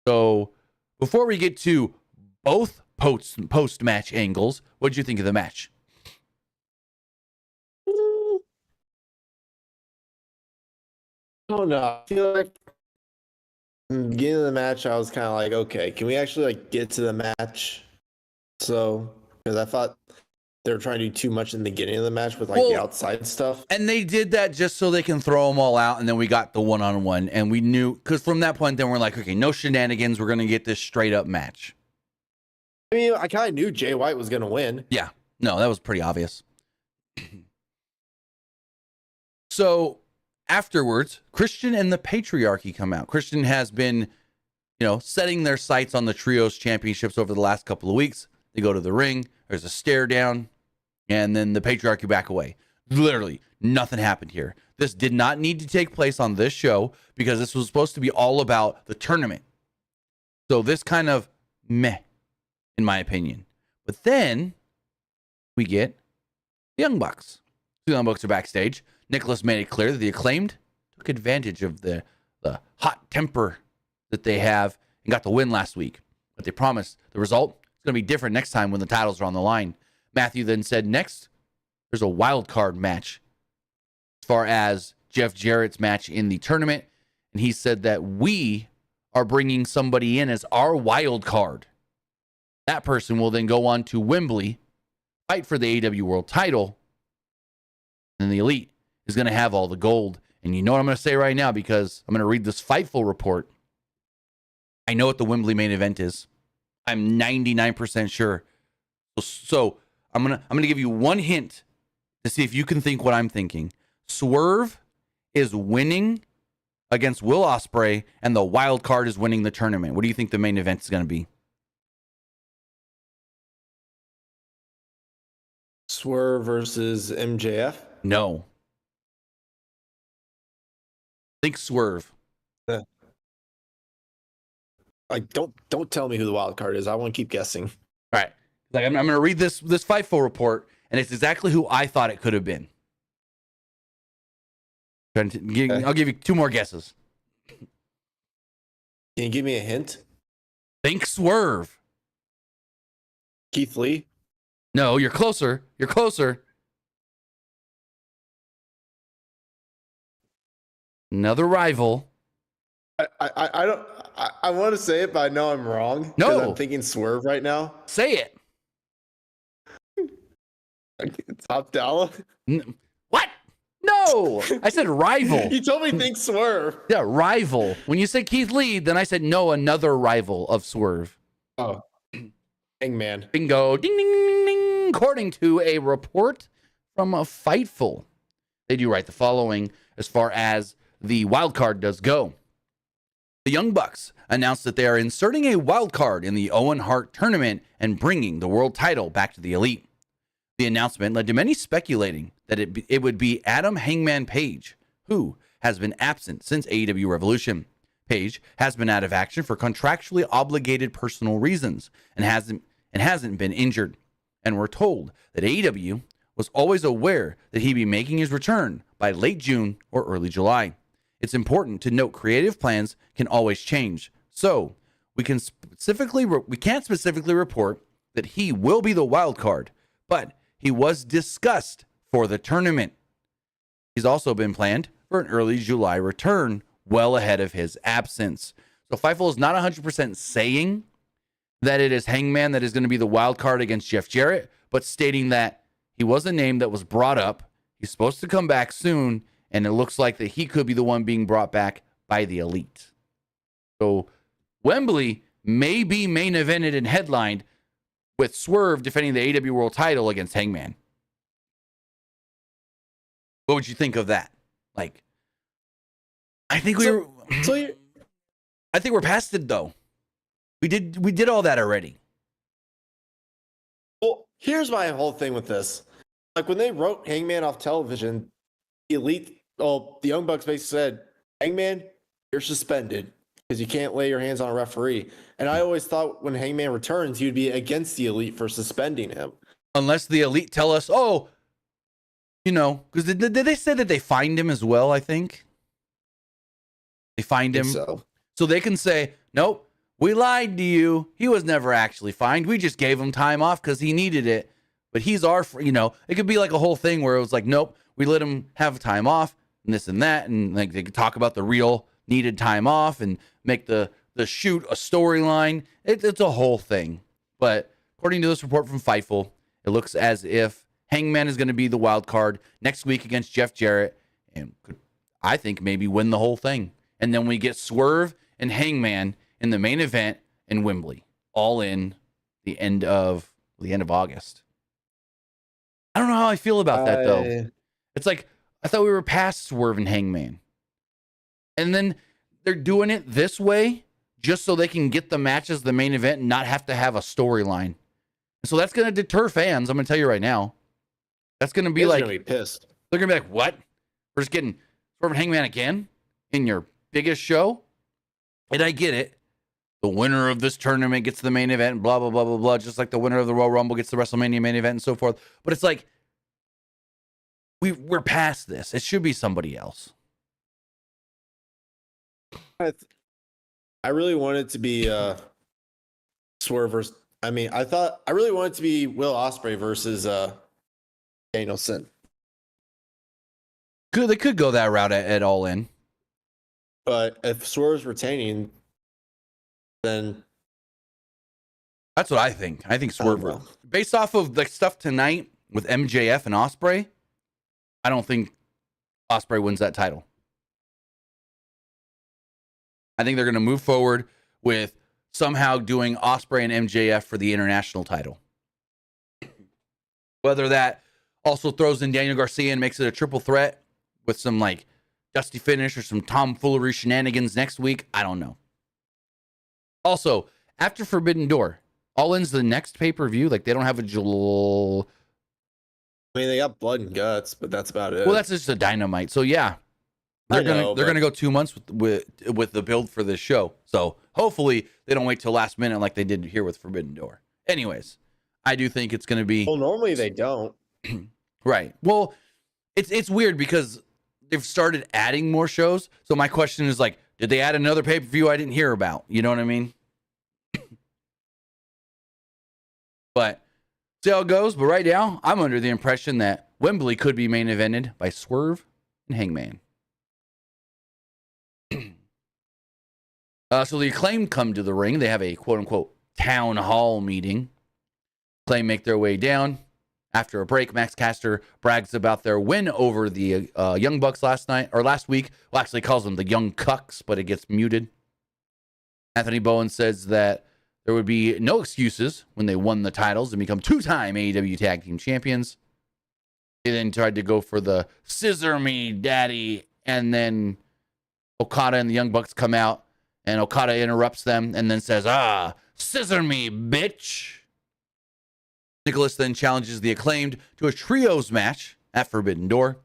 So before we get to both post-match angles, what did you think of the match? Oh no, I feel like in the beginning of the match, I was kind of like, okay, can we actually like get to the match? So, because I thought they were trying to do too much in the beginning of the match with the outside stuff. And they did that just so they can throw them all out, and then we got the one-on-one, and we knew, because from that point, then we're like, okay, no shenanigans, we're going to get this straight-up match. I mean, I kind of knew Jay White was going to win. Yeah, no, that was pretty obvious. So afterwards, Christian and the Patriarchy come out. Christian has been, setting their sights on the Trios Championships over the last couple of weeks. They go to the ring. There's a stare down, and then the Patriarchy back away. Literally, nothing happened here. This did not need to take place on this show because this was supposed to be all about the tournament. So this kind of meh, in my opinion. But then we get the Young Bucks. The Young Bucks are backstage. Nicholas made it clear that the Acclaimed took advantage of the hot temper that they have and got the win last week. But they promised the result is going to be different next time when the titles are on the line. Matthew then said next, there's a wild card match as far as Jeff Jarrett's match in the tournament. And he said that we are bringing somebody in as our wild card. That person will then go on to Wembley, fight for the AEW World title, and the Elite is going to have all the gold. And you know what I'm going to say right now, because I'm going to read this Fightful report. I know what the Wembley main event is. I'm 99% sure. So I'm gonna give you one hint to see if you can think what I'm thinking. Swerve is winning against Will Ospreay, and the wild card is winning the tournament. What do you think the main event is going to be? Swerve versus MJF? No. Think Swerve. Like, don't tell me who the wild card is. I want to keep guessing. All right. Like I'm going to read this Fightful report, and it's exactly who I thought it could have been. Okay. I'll give you 2 more guesses. Can you give me a hint? Think Swerve. Keith Lee? No, you're closer. You're closer. Another rival. I don't. I want to say it, but I know I'm wrong. No. Because I'm thinking Swerve right now. Say it. Top Dollar? What? No. I said rival. You told me think Swerve. Yeah, rival. When you said Keith Lee, then I said no, another rival of Swerve. Oh. Hangman. Bingo. Ding, ding, ding, ding. According to a report from a Fightful, they do write the following as far as the wild card does go. The Young Bucks announced that they are inserting a wild card in the Owen Hart tournament and bringing the world title back to the Elite. The announcement led to many speculating that it would be Adam Hangman Page, who has been absent since AEW Revolution. Page has been out of action for contractually obligated personal reasons and hasn't been injured. And we're told that AEW was always aware that he'd be making his return by late June or early July. It's important to note creative plans can always change. So we can't specifically report that he will be the wild card, but he was discussed for the tournament. He's also been planned for an early July return, well ahead of his absence. So Fightful is not 100% saying that it is Hangman that is going to be the wild card against Jeff Jarrett, but stating that he was a name that was brought up. He's supposed to come back soon, and it looks like that he could be the one being brought back by the Elite. So Wembley may be main evented and headlined with Swerve defending the AEW World title against Hangman. What would you think of that? Like, I think we're past it though. We did all that already. Well, here's my whole thing with this. Like when they wrote Hangman off television, the Young Bucks basically said, Hangman, you're suspended because you can't lay your hands on a referee. And I always thought when Hangman returns, he would be against the Elite for suspending him. Unless the Elite tell us, because they said that they fined him as well, I think. They fined him. So they can say, nope, we lied to you. He was never actually fined. We just gave him time off because he needed it. But he's it could be like a whole thing where it was like, nope, we let him have time off and this and that. And like they could talk about the real needed time off and make the shoot a storyline. It's a whole thing. But according to this report from Fightful, it looks as if Hangman is going to be the wild card next week against Jeff Jarrett and could, I think, maybe win the whole thing. And then we get Swerve and Hangman in the main event in Wembley, all in the end of August. I don't know how I feel about that, though. It's like, I thought we were past Swerve and Hangman. And then they're doing it this way just so they can get the matches, the main event, and not have to have a storyline. So that's going to deter fans. I'm going to tell you right now. That's going to be like, going to be pissed. They're going to be like, what? We're just getting Swerve and Hangman again in your biggest show? And I get it. The winner of this tournament gets the main event and blah, blah, blah, blah, blah. Just like the winner of the Royal Rumble gets the WrestleMania main event and so forth. But it's like, we're past this. It should be somebody else. I really wanted to be Swerve versus. I really wanted to be Will Ospreay versus Danielson. They could go that route at All In. But if Swerve's retaining, then that's what I think. I think Swerve, based off of the stuff tonight with MJF and Ospreay, I don't think Ospreay wins that title. I think they're going to move forward with somehow doing Ospreay and MJF for the international title. Whether that also throws in Daniel Garcia and makes it a triple threat with some like dusty finish or some tomfoolery shenanigans next week, I don't know. Also, after Forbidden Door, All In's the next pay-per-view. Like they don't have a they got Blood and Guts, but that's about it. Well, that's just a Dynamite. So yeah, they're gonna go 2 months with the build for this show. So hopefully they don't wait till last minute like they did here with Forbidden Door. Anyways, I do think it's gonna be. Well, normally they don't. Right. Well, it's weird because they've started adding more shows. So my question is like, did they add another pay-per-view I didn't hear about? You know what I mean? But see how it goes. But right now, I'm under the impression that Wembley could be main evented by Swerve and Hangman. So the Acclaimed come to the ring. They have a quote-unquote town hall meeting. Acclaimed make their way down. After a break, Max Caster brags about their win over the Young Bucks last week. Well, actually calls them the Young Cucks, but it gets muted. Anthony Bowen says that there would be no excuses when they won the titles and become two-time AEW Tag Team Champions. They then tried to go for the scissor me, daddy, and then Okada and the Young Bucks come out, and Okada interrupts them and then says, scissor me, bitch. Nicholas then challenges the Acclaimed to a trios match at Forbidden Door.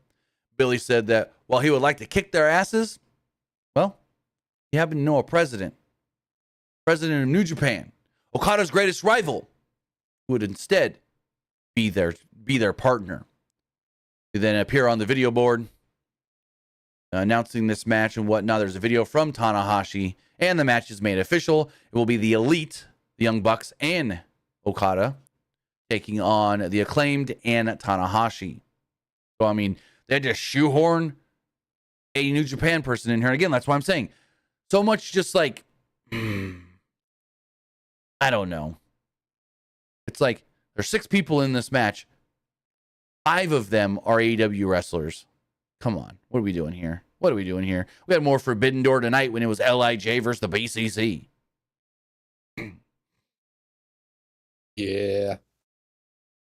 Billy said that while he would like to kick their asses, well, he happened to know a president of New Japan, Okada's greatest rival, who would instead be their partner. They then appear on the video board, announcing this match and whatnot. There's a video from Tanahashi, and the match is made official. It will be the Elite, the Young Bucks, and Okada taking on the Acclaimed and Tanahashi. So, I mean, they had to shoehorn a New Japan person in here. And again, that's why I'm saying so much just like, I don't know. It's like there's 6 people in this match. 5 of them are AEW wrestlers. Come on. What are we doing here? We had more Forbidden Door tonight when it was LIJ versus the BCC. Yeah.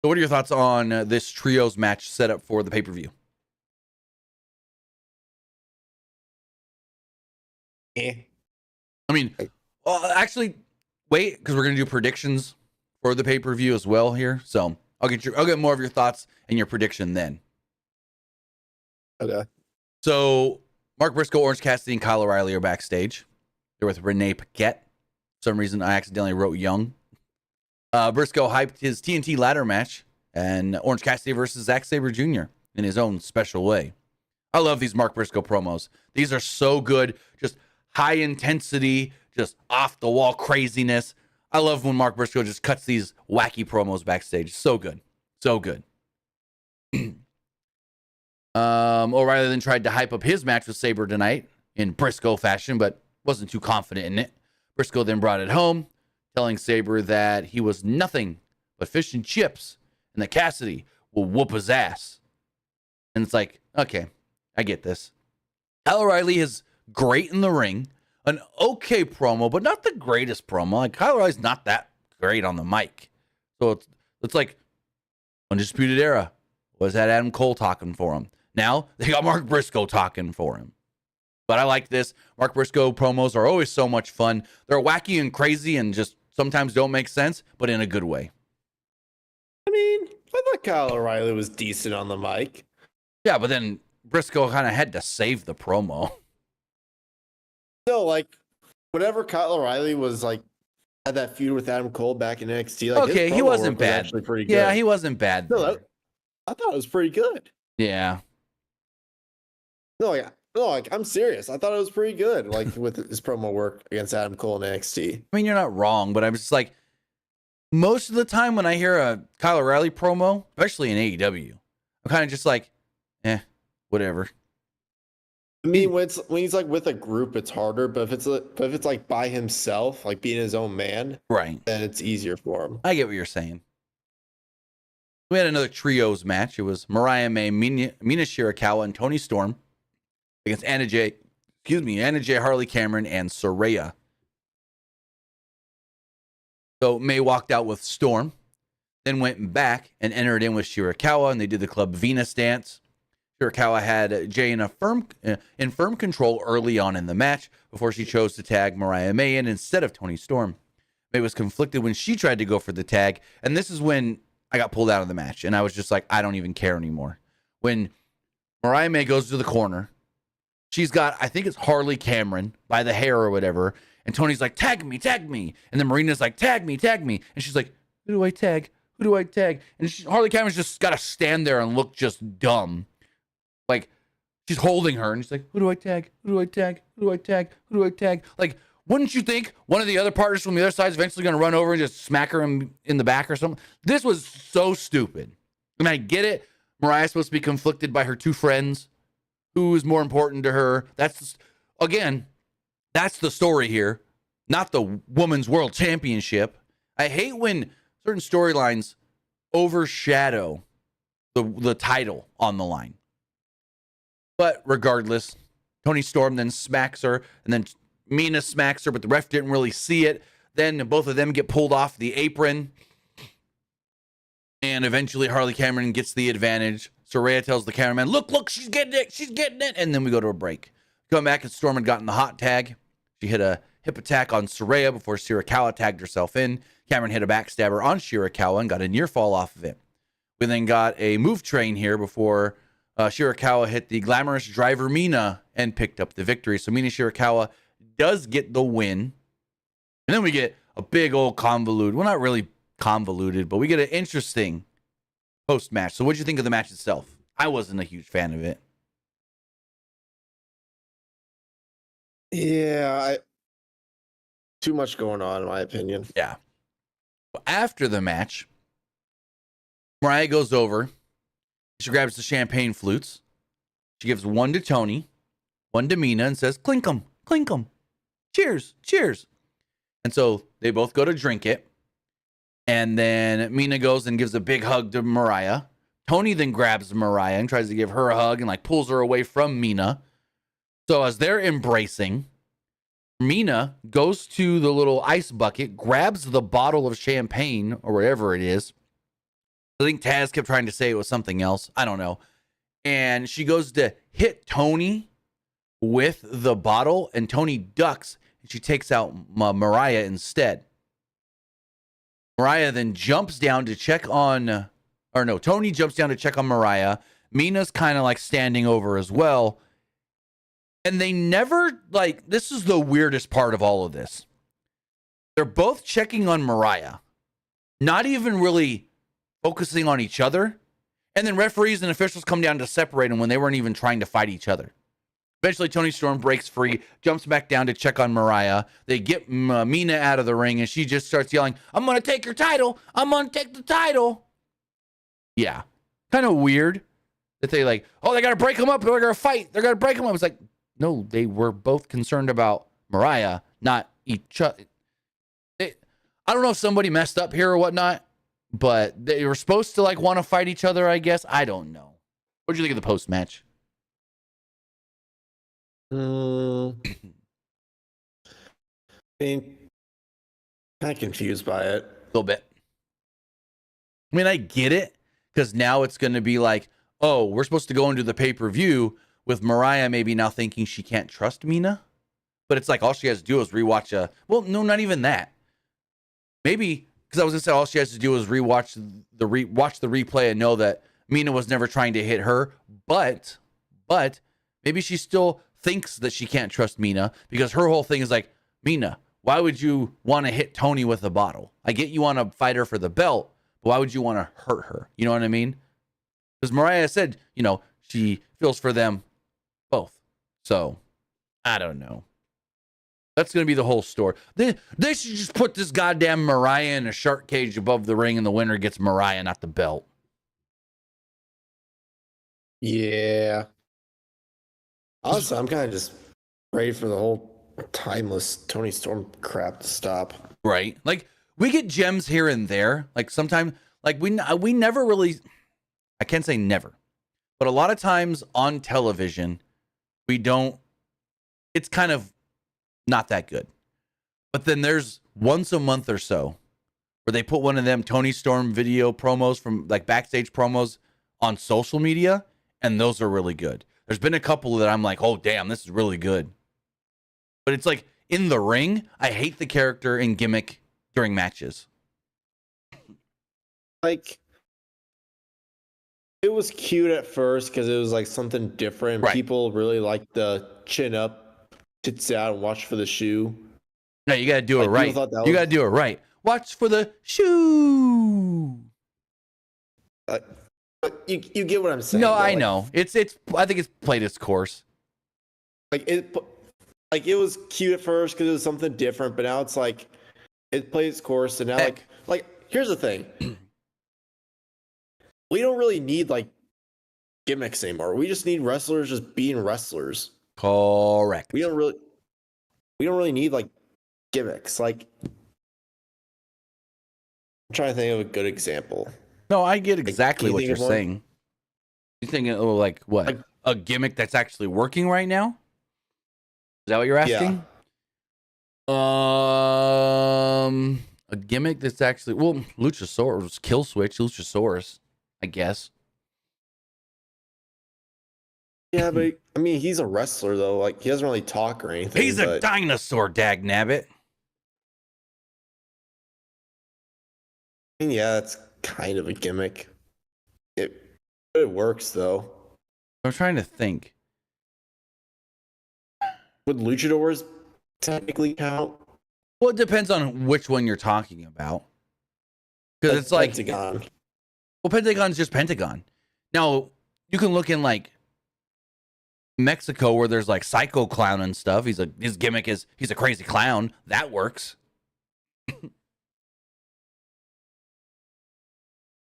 So what are your thoughts on this trios match set up for the pay-per-view? I mean, well, actually, wait, because we're going to do predictions for the pay-per-view as well here. So I'll get more of your thoughts and your prediction then. Okay. So Mark Briscoe, Orange Cassidy, and Kyle O'Reilly are backstage. They're with Renee Paquette. For some reason, I accidentally wrote Young. Briscoe hyped his TNT ladder match and Orange Cassidy versus Zack Sabre Jr. in his own special way. I love these Mark Briscoe promos. These are so good. Just high intensity, just off the wall craziness. I love when Mark Briscoe just cuts these wacky promos backstage. So good. So good. O'Reilly then tried to hype up his match with Sabre tonight in Briscoe fashion, but wasn't too confident in it. Briscoe then brought it home, telling Sabre that he was nothing but fish and chips and that Cassidy will whoop his ass. And it's like, okay, I get this. Kyle O'Reilly is great in the ring, an okay promo, but not the greatest promo. Like Kyle O'Reilly's not that great on the mic. So it's like Undisputed Era was that Adam Cole talking for him. Now they got Mark Briscoe talking for him. But I like this. Mark Briscoe promos are always so much fun. They're wacky and crazy and just sometimes don't make sense, but in a good way. I mean, I thought Kyle O'Reilly was decent on the mic. Yeah, but then Briscoe kind of had to save the promo. No, like, whenever Kyle O'Reilly was like, had that feud with Adam Cole back in NXT, like, okay, he wasn't bad. Actually pretty good. Yeah, he wasn't bad. No, I thought it was pretty good. Yeah. No, I'm serious. I thought it was pretty good, like with his promo work against Adam Cole in NXT. I mean, you're not wrong, but I'm just like, most of the time when I hear a Kyle O'Reilly promo, especially in AEW, I'm kind of just like, whatever. I mean, when he's like with a group, it's harder. But if it's like by himself, like being his own man, right, then it's easier for him. I get what you're saying. We had another trios match. It was Mariah May, Mina Shirakawa, and Toni Storm against Anna Jay, Harley Cameron, and Saraya. So May walked out with Storm, then went back and entered in with Shirakawa, and they did the Club Venus dance. Shirakawa had Jay in firm control early on in the match before she chose to tag Mariah May in instead of Toni Storm. May was conflicted when she tried to go for the tag, and this is when I got pulled out of the match, and I was just like, I don't even care anymore. When Mariah May goes to the corner, she's got, I think it's Harley Cameron by the hair or whatever, and Tony's like, tag me, and then Marina's like, tag me, and she's like, who do I tag? And Harley Cameron's just got to stand there and look just dumb. Like, She's holding her, and she's like, who do I tag? Who do I tag? Who do I tag? Who do I tag? Like, wouldn't you think one of the other partners from the other side is eventually going to run over and just smack her in the back or something? This was so stupid. And I get it. Mariah's supposed to be conflicted by her two friends. Who is more important to her? That's the story here, not the Women's World Championship. I hate when certain storylines overshadow the title on the line. But regardless, Toni Storm then smacks her, and then Mina smacks her, but the ref didn't really see it. Then both of them get pulled off the apron. And eventually Harley Cameron gets the advantage. Saraya tells the cameraman, look, she's getting it. And then we go to a break. Come back, and Storm had gotten the hot tag. She hit a hip attack on Saraya before Shirakawa tagged herself in. Cameron hit a backstabber on Shirakawa and got a near fall off of it. We then got a move train here before Shirakawa hit the glamorous driver Mina and picked up the victory. So Mina Shirakawa does get the win. And then we get a big old convoluted, well, not really convoluted, but we get an interesting post-match. So what'd you think of the match itself? I wasn't a huge fan of it. Yeah, too much going on, in my opinion. Yeah. After the match, Mariah goes over. She grabs the champagne flutes. She gives one to Toni, one to Mina, and says, clink 'em, clink 'em. Cheers, cheers. And so they both go to drink it. And then Mina goes and gives a big hug to Mariah. Toni then grabs Mariah and tries to give her a hug and like pulls her away from Mina. So as they're embracing, Mina goes to the little ice bucket, grabs the bottle of champagne or whatever it is. I think Taz kept trying to say it was something else. I don't know. And she goes to hit Toni with the bottle, and Toni ducks, and she takes out Mariah instead. Mariah then jumps down to check on, Toni jumps down to check on Mariah. Mina's kind of like standing over as well. And they never, this is the weirdest part of all of this. They're both checking on Mariah, not even really focusing on each other. And then referees and officials come down to separate them when they weren't even trying to fight each other. Eventually, Toni Storm breaks free, jumps back down to check on Mariah. They get Mina out of the ring, and she just starts yelling, I'm going to take your title. I'm going to take the title. Yeah. Kind of weird that they they got to break them up. They're going to fight. They're going to break them up. It's like, no, they were both concerned about Mariah, not each other. I don't know if somebody messed up here or whatnot, but they were supposed to want to fight each other, I guess. I don't know. What did you think of the post-match? I mean, kind of confused by it. A little bit. I mean, I get it, because now it's going to be like, oh, we're supposed to go into the pay-per-view with Mariah maybe now thinking she can't trust Mina. But it's like all she has to do is rewatch well, no, not even that. Maybe, because I was going to say all she has to do is watch the replay and know that Mina was never trying to hit her. But maybe she still thinks that she can't trust Mina, because her whole thing is like, Mina, why would you want to hit Toni with a bottle? I get you want to fight her for the belt, but why would you want to hurt her? You know what I mean? Because Mariah said, she feels for them both. So, I don't know. That's going to be the whole story. They should just put this goddamn Mariah in a shark cage above the ring, and the winner gets Mariah, not the belt. Yeah. Also, I'm kind of just ready for the whole timeless Toni Storm crap to stop. Right. We get gems here and there. Sometimes, we never really, I can't say never, but a lot of times on television, we don't, it's kind of not that good. But then there's once a month or so where they put one of them Toni Storm video promos from backstage promos on social media, and those are really good. There's been a couple that I'm like, oh, damn, this is really good. But it's in the ring, I hate the character and gimmick during matches. It was cute at first because it was something different. Right. People really like the chin up, tits out, and watch for the shoe. No, you got to do it right. You got to do it right. Watch for the shoe. I But you get what I'm saying. No, though. I Like, know. It's I think it's played its course. It was cute at first because it was something different, but now it's like it played its course, and now like here's the thing. We don't really need like gimmicks anymore. We just need wrestlers just being wrestlers. Correct. We don't really need like gimmicks. Like I'm trying to think of a good example. No, I get exactly what you're saying. You thinking, oh, like what? Like, a gimmick that's actually working right now? Is that what you're asking? Yeah. A gimmick that's actually Luchasaurus, Kill Switch, Luchasaurus, I guess. Yeah, but I mean, he's a wrestler though. Like he doesn't really talk or anything. He's a dinosaur, dagnabbit. I mean, yeah, it's kind of a gimmick. It works though. I'm trying to think. Would luchadors technically count? Well, it depends on which one you're talking about. Because it's like Pentagon. Well, Pentagon's just Pentagon. Now, you can look in like Mexico where there's like Psycho Clown and stuff. His gimmick is he's a crazy clown. That works.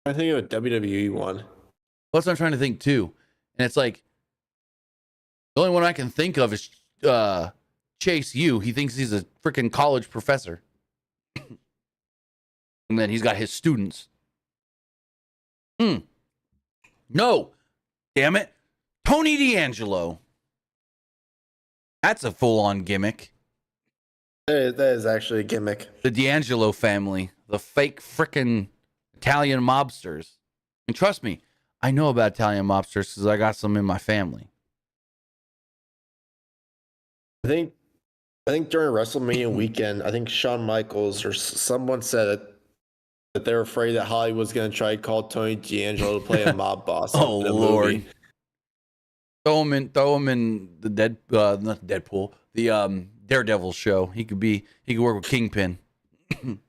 I think of a WWE one. That's what I'm trying to think too. And it's like the only one I can think of is Chase U. He thinks he's a freaking college professor. And then he's got his students. No. Damn it. Tony D'Angelo. That's a full-on gimmick. That is actually a gimmick. The D'Angelo family. The fake freaking Italian mobsters. And trust me, I know about Italian mobsters because I got some in my family. I think during WrestleMania weekend, I think Shawn Michaels or someone said that they're afraid that Hollywood's going to try to call Tony D'Angelo to play a mob boss. Oh, Lord. Movie. Throw him in the not Deadpool, the Daredevil show. He could work with Kingpin. Can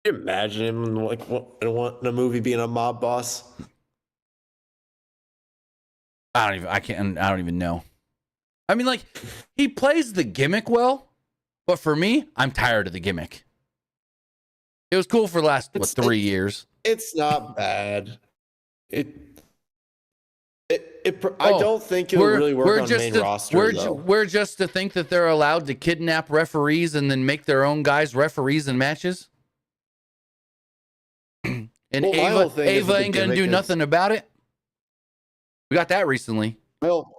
you imagine him like in a movie being a mob boss? I don't even know. I mean, like, he plays the gimmick well, but for me, I'm tired of the gimmick. It was cool for the last 3 years. It's not bad. I don't think it'll really work on main roster. We're just to think that they're allowed to kidnap referees and then make their own guys referees in matches. And Ava ain't gonna do nothing about it. We got that recently. Well,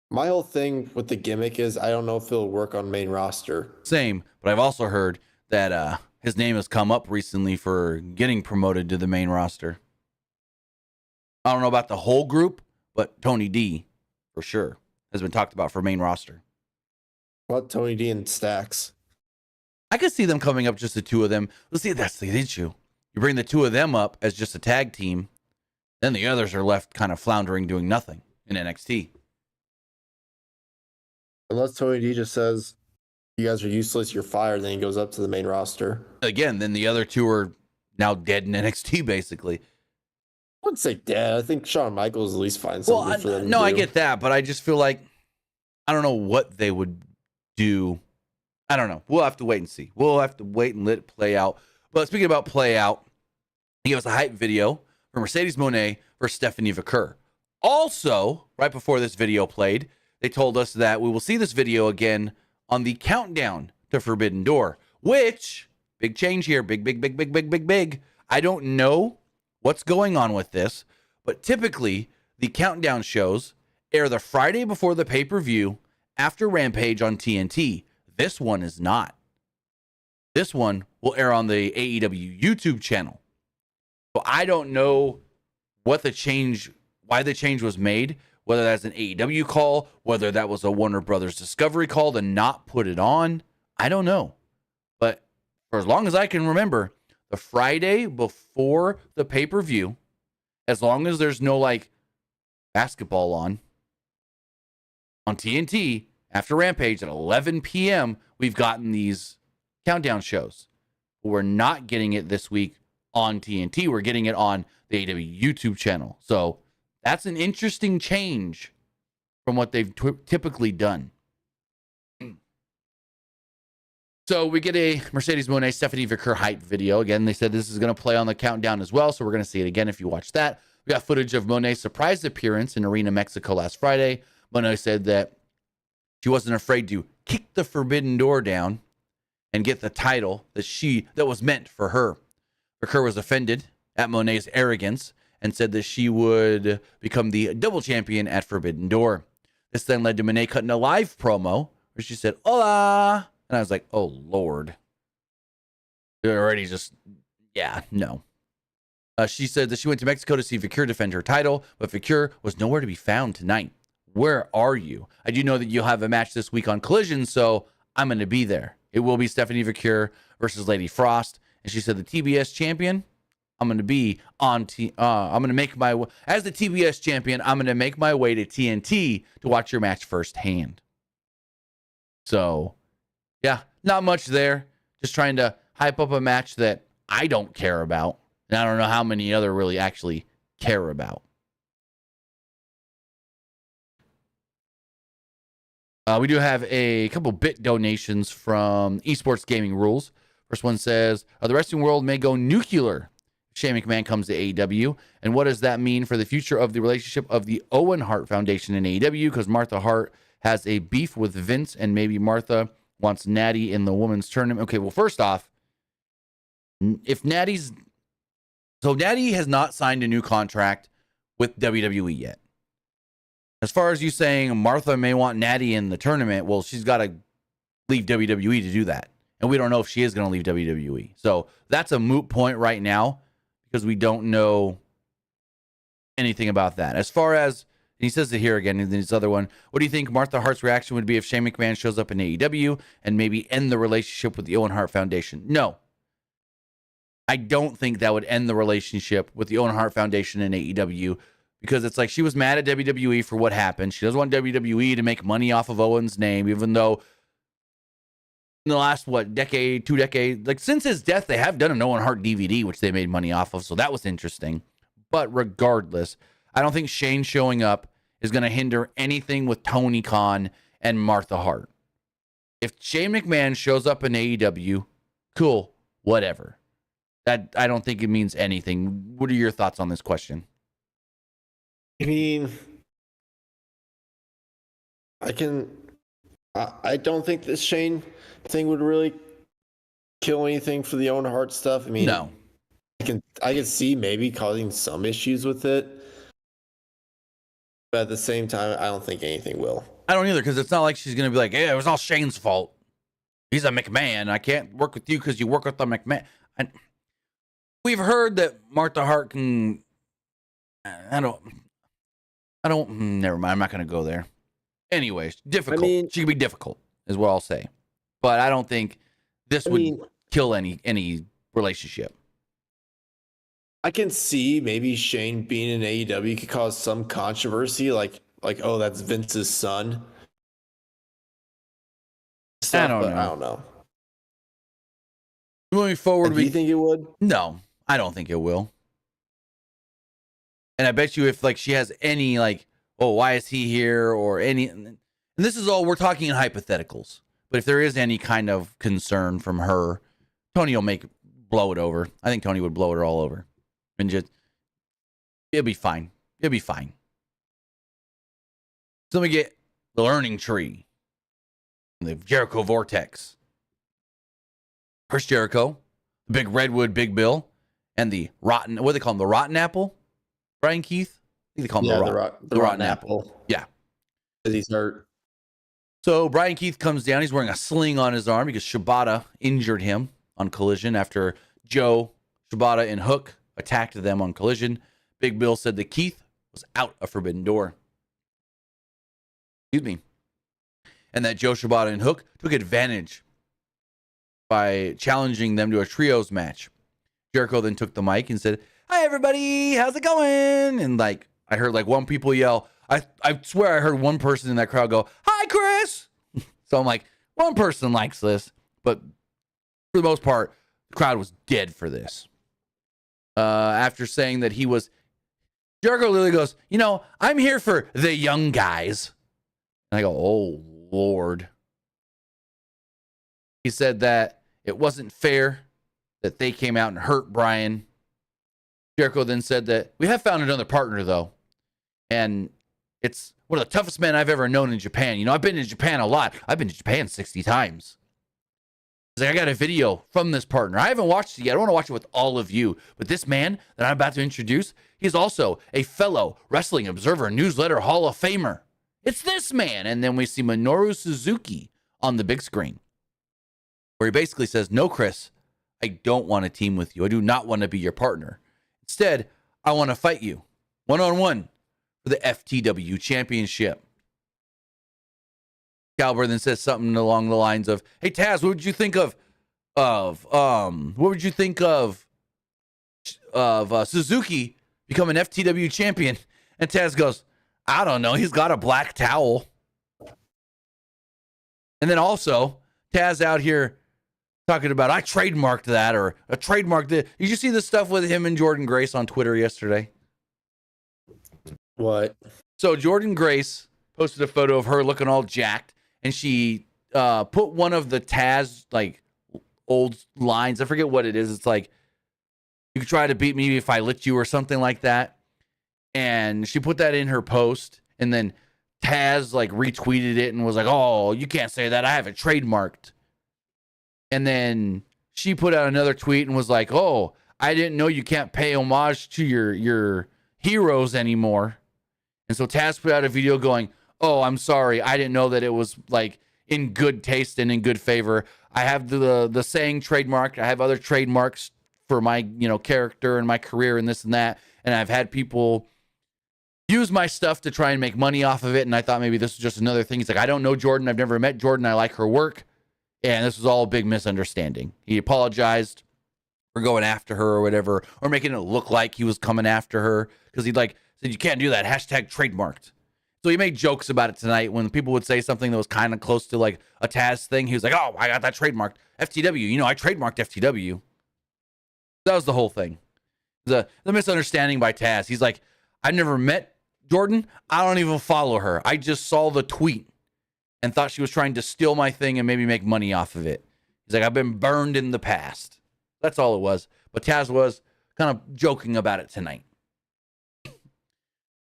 my whole thing with the gimmick is I don't know if it'll work on main roster. Same, but I've also heard that his name has come up recently for getting promoted to the main roster. I don't know about the whole group, but Tony D, for sure, has been talked about for main roster. What about Tony D and Stacks? I could see them coming up, just the two of them. Let's see, that's the issue. You bring the two of them up as just a tag team, then the others are left kind of floundering, doing nothing in NXT. Unless Tony D just says, you guys are useless, you're fired, then he goes up to the main roster. Again, then the other two are now dead in NXT, basically. I wouldn't say dead. I think Shawn Michaels at least finds something for them to do. I get that, but I just feel like I don't know what they would do. I don't know. We'll have to wait and see. We'll have to wait and let it play out. But speaking about play out, he gave us a hype video for Mercedes Moné versus Stephanie Vaquer. Also, right before this video played, they told us that we will see this video again on the countdown to Forbidden Door, which, big change here, big. I don't know what's going on with this, but typically the countdown shows air the Friday before the pay-per-view after Rampage on TNT. This one is not. This one will air on the AEW YouTube channel. So I don't know why the change was made, whether that's an AEW call, whether that was a Warner Brothers Discovery call to not put it on. I don't know. But for as long as I can remember, the Friday before the pay-per-view, as long as there's no like basketball on TNT after Rampage at 11 p.m., we've gotten these countdown shows. We're not getting it this week on TNT. We're getting it on the AEW YouTube channel. So that's an interesting change from what they've typically done. So we get a Mercedes Moné Stephanie Vicker hype video. Again, they said this is going to play on the countdown as well, so we're going to see it again if you watch that. We got footage of Moné's surprise appearance in Arena Mexico last Friday. Moné said that she wasn't afraid to kick the forbidden door down and get the title that was meant for her. Vicker was offended at Moné's arrogance and said that she would become the double champion at Forbidden Door. This then led to Moné cutting a live promo where she said, "Hola." And I was like, oh, Lord. They're already just, yeah, no. She said that she went to Mexico to see Vicker defend her title, but Vicker was nowhere to be found tonight. Where are you? I do know that you'll have a match this week on Collision, so I'm going to be there. It will be Stephanie Vicker versus Lady Frost. And she said the TBS champion, I'm going to be on, I'm going to make my, as the TBS champion, I'm going to make my way to TNT to watch your match firsthand. So, yeah, not much there. Just trying to hype up a match that I don't care about. And I don't know how many other really actually care about. We do have a couple bit donations from Esports Gaming Rules. First one says, the wrestling world may go nuclear if Shane McMahon comes to AEW. And what does that mean for the future of the relationship of the Owen Hart Foundation and AEW? Because Martha Hart has a beef with Vince, and maybe Martha wants Natty in the women's tournament. Okay, well, first off, if Natty has not signed a new contract with WWE yet. As far as you saying Martha may want Natty in the tournament, well, she's got to leave WWE to do that. And we don't know if she is going to leave WWE. So that's a moot point right now because we don't know anything about that. As far as, he says it here again in this other one, what do you think Martha Hart's reaction would be if Shane McMahon shows up in AEW and maybe end the relationship with the Owen Hart Foundation? No. I don't think that would end the relationship with the Owen Hart Foundation and AEW because it's like she was mad at WWE for what happened. She doesn't want WWE to make money off of Owen's name, even though in the last, decade, 2 decades, like since his death, they have done an Owen Hart DVD, which they made money off of. So that was interesting. But regardless, I don't think Shane showing up is going to hinder anything with Tony Khan and Martha Hart. If Shane McMahon shows up in AEW, cool, whatever. That I don't think it means anything. What are your thoughts on this question? I mean, I don't think this Shane thing would really kill anything for the Owen Hart stuff. I mean, no. I can see maybe causing some issues with it. But at the same time, I don't think anything will. I don't either, because it's not like she's going to be like, hey, it was all Shane's fault. He's a McMahon. I can't work with you because you work with the McMahon. We've heard that Martha Hart can... never mind. I'm not going to go there. Anyways, difficult. She can be difficult, is what I'll say. But I don't think this would kill any relationship. I can see maybe Shane being in AEW could cause some controversy, like oh, that's Vince's son. I don't know. Moving forward, do you think it would? No, I don't think it will. And I bet you if she has any why is he here or any, and this is all we're talking in hypotheticals. But if there is any kind of concern from her, Tony will blow it over. I think Tony would blow it all over. And just, it'll be fine. It'll be fine. So let me get the learning tree. The Jericho Vortex. Chris Jericho, the Big Redwood, Big Bill, and the Rotten, what do they call him? The Rotten Apple? Brian Keith? I think they call him the Rotten Apple. Yeah. Because he's hurt. So Brian Keith comes down. He's wearing a sling on his arm because Shibata injured him on Collision after Joe, Shibata, and Hook attacked them on Collision. Big Bill said that Keith was out of Forbidden Door. Excuse me. And that Joe, Shibata, and Hook took advantage by challenging them to a trios match. Jericho then took the mic and said, "Hi, everybody. How's it going?" And I heard one people yell. I swear I heard one person in that crowd go, "Hi, Chris." So I'm like, one person likes this. But for the most part, the crowd was dead for this. after saying that Jericho literally goes, I'm here for the young guys. And I go, oh, Lord. He said that it wasn't fair that they came out and hurt Brian. Jericho then said that we have found another partner, though. And it's one of the toughest men I've ever known in Japan. I've been in Japan a lot. I've been to Japan 60 times. He's like, I got a video from this partner. I haven't watched it yet. I don't want to watch it with all of you. But this man that I'm about to introduce, he's also a fellow Wrestling Observer Newsletter Hall of Famer. It's this man. And then we see Minoru Suzuki on the big screen, where he basically says, no, Chris, I don't want to team with you. I do not want to be your partner. Instead, I want to fight you one-on-one for the FTW Championship. Calber then says something along the lines of, hey, Taz, what would you think of Suzuki becoming FTW champion? And Taz goes, I don't know. He's got a black towel. And then also, Taz out here talking about, I trademarked that, or a trademarked this. Did you see the stuff with him and Jordan Grace on Twitter yesterday? What? So Jordan Grace posted a photo of her looking all jacked, and she put one of the Taz old lines. I forget what it is. It's like, you could try to beat me if I licked you or something like that. And she put that in her post, and then Taz retweeted it and was like, oh, you can't say that. I have it trademarked. And then she put out another tweet and was like, oh, I didn't know you can't pay homage to your heroes anymore. And so Taz put out a video going, oh, I'm sorry. I didn't know that it was in good taste and in good favor. I have the saying trademarked. I have other trademarks for my, character and my career and this and that. And I've had people use my stuff to try and make money off of it. And I thought maybe this was just another thing. He's like, I don't know Jordan. I've never met Jordan. I like her work. And this was all a big misunderstanding. He apologized for going after her or whatever, or making it look like he was coming after her, because he'd said, you can't do that. Hashtag trademarked. So he made jokes about it tonight when people would say something that was kind of close to a Taz thing. He was like, oh, I got that trademarked. FTW, I trademarked FTW. That was the whole thing. The misunderstanding by Taz. He's like, I've never met Jordan. I don't even follow her. I just saw the tweet and thought she was trying to steal my thing and maybe make money off of it. He's like, I've been burned in the past. That's all it was. But Taz was kind of joking about it tonight.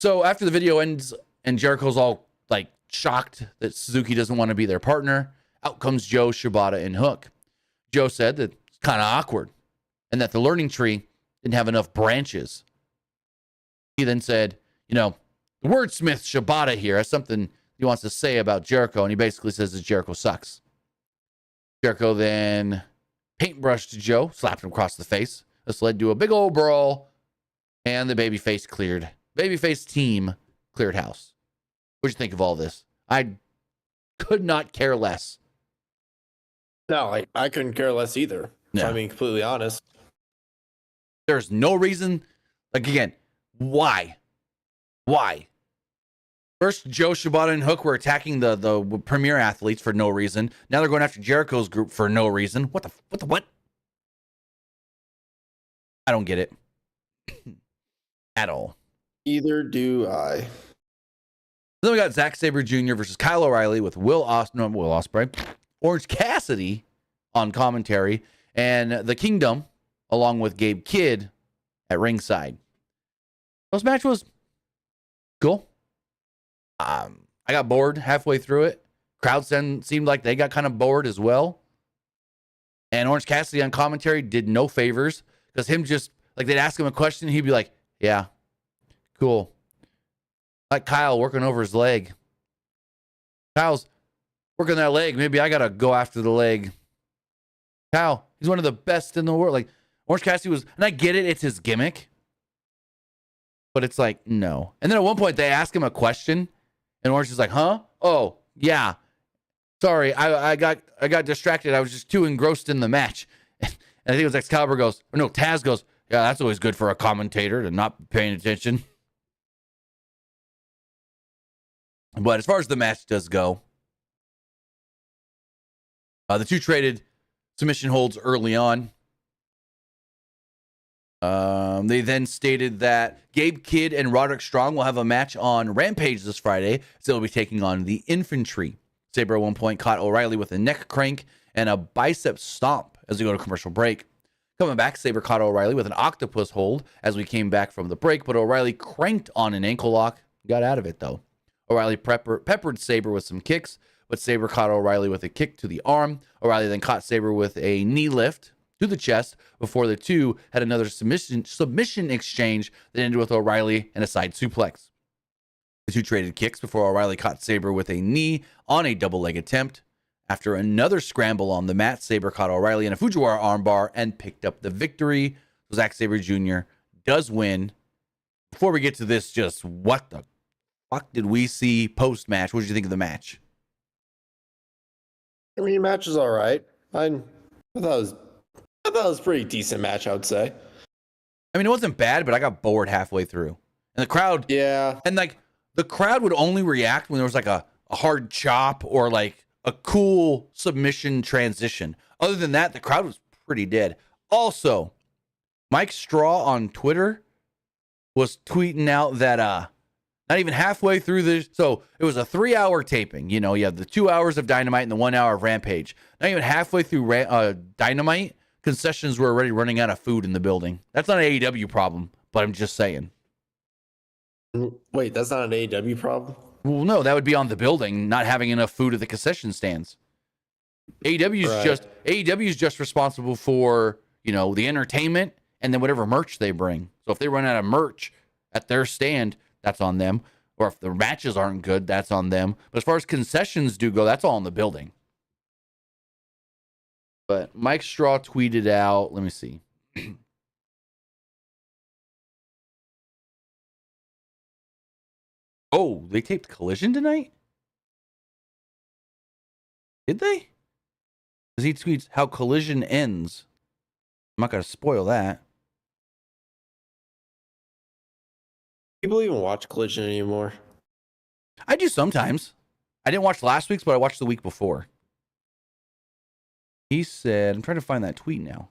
So after the video ends and Jericho's all shocked that Suzuki doesn't want to be their partner, out comes Joe, Shibata, and Hook. Joe said that it's kind of awkward and that the learning tree didn't have enough branches. He then said, the wordsmith Shibata here has something he wants to say about Jericho, and he basically says that Jericho sucks. Jericho then paintbrushed Joe, slapped him across the face. This led to a big old brawl, and the babyface team cleared house. What'd you think of all this? I could not care less. No, I couldn't care less either. Yeah. I mean, completely honest. There's no reason. Again, why? First, Joe, Shibata, and Hook were attacking the premier athletes for no reason. Now they're going after Jericho's group for no reason. What? I don't get it. At all. Either do I. Then we got Zack Sabre Jr. versus Kyle O'Reilly with Will Ospreay, Orange Cassidy on commentary, and the Kingdom along with Gabe Kidd at ringside. This match was cool. I got bored halfway through it. Crowd seemed like they got kind of bored as well. And Orange Cassidy on commentary did no favors, because him just they'd ask him a question, he'd be like, yeah, cool. Like Kyle working over his leg. Kyle's working that leg. Maybe I got to go after the leg. Kyle, he's one of the best in the world. Orange Cassidy was, and I get it, it's his gimmick. But it's no. And then at one point they ask him a question, and Orange is like, huh? Oh, yeah. Sorry, I got distracted. I was just too engrossed in the match. And I think it was Excalibur goes, or no, Taz goes, yeah, that's always good for a commentator to not be paying attention. But as far as the match does go, the two traded submission holds early on. They then stated that Gabe Kidd and Roderick Strong will have a match on Rampage this Friday, so they'll be taking on the Infantry. Sabre at one point caught O'Reilly with a neck crank and a bicep stomp as we go to commercial break. Coming back, Sabre caught O'Reilly with an octopus hold as we came back from the break, but O'Reilly cranked on an ankle lock, got out of it though. O'Reilly peppered Sabre with some kicks, but Sabre caught O'Reilly with a kick to the arm. O'Reilly then caught Sabre with a knee lift to the chest before the two had another submission exchange that ended with O'Reilly and a side suplex. The two traded kicks before O'Reilly caught Sabre with a knee on a double leg attempt. After another scramble on the mat, Sabre caught O'Reilly in a Fujiwara armbar and picked up the victory. So Zack Sabre Jr. does win. Before we get to this, just what the fuck did we see post-match? What did you think of the match? I mean, match is all right. I thought it was a pretty decent match, I would say. I mean, it wasn't bad, but I got bored halfway through. And the crowd, yeah. And like the crowd would only react when there was like a hard chop or like a cool submission transition. Other than that, the crowd was pretty dead. Also, Mike Straw on Twitter was tweeting out that not even halfway through this, so it was a 3-hour taping. You know, you have the 2 hours of Dynamite and the 1 hour of Rampage. Not even halfway through Dynamite, concessions were already running out of food in the building. That's not an AEW problem, but I'm just saying. Wait, that's not an AEW problem? Well, no, that would be on the building not having enough food at the concession stands. AEW is just responsible for, you know, the entertainment and then whatever merch they bring. So if they run out of merch at their stand, that's on them. Or if the matches aren't good, that's on them. But as far as concessions do go, that's all in the building. But Mike Straw tweeted out, let me see. Oh, they taped Collision tonight? Did they? Because he tweets how Collision ends. I'm not going to spoil that. People even watch Collision anymore? I do sometimes. I didn't watch last week's, but I watched the week before. He said, I'm trying to find that tweet now.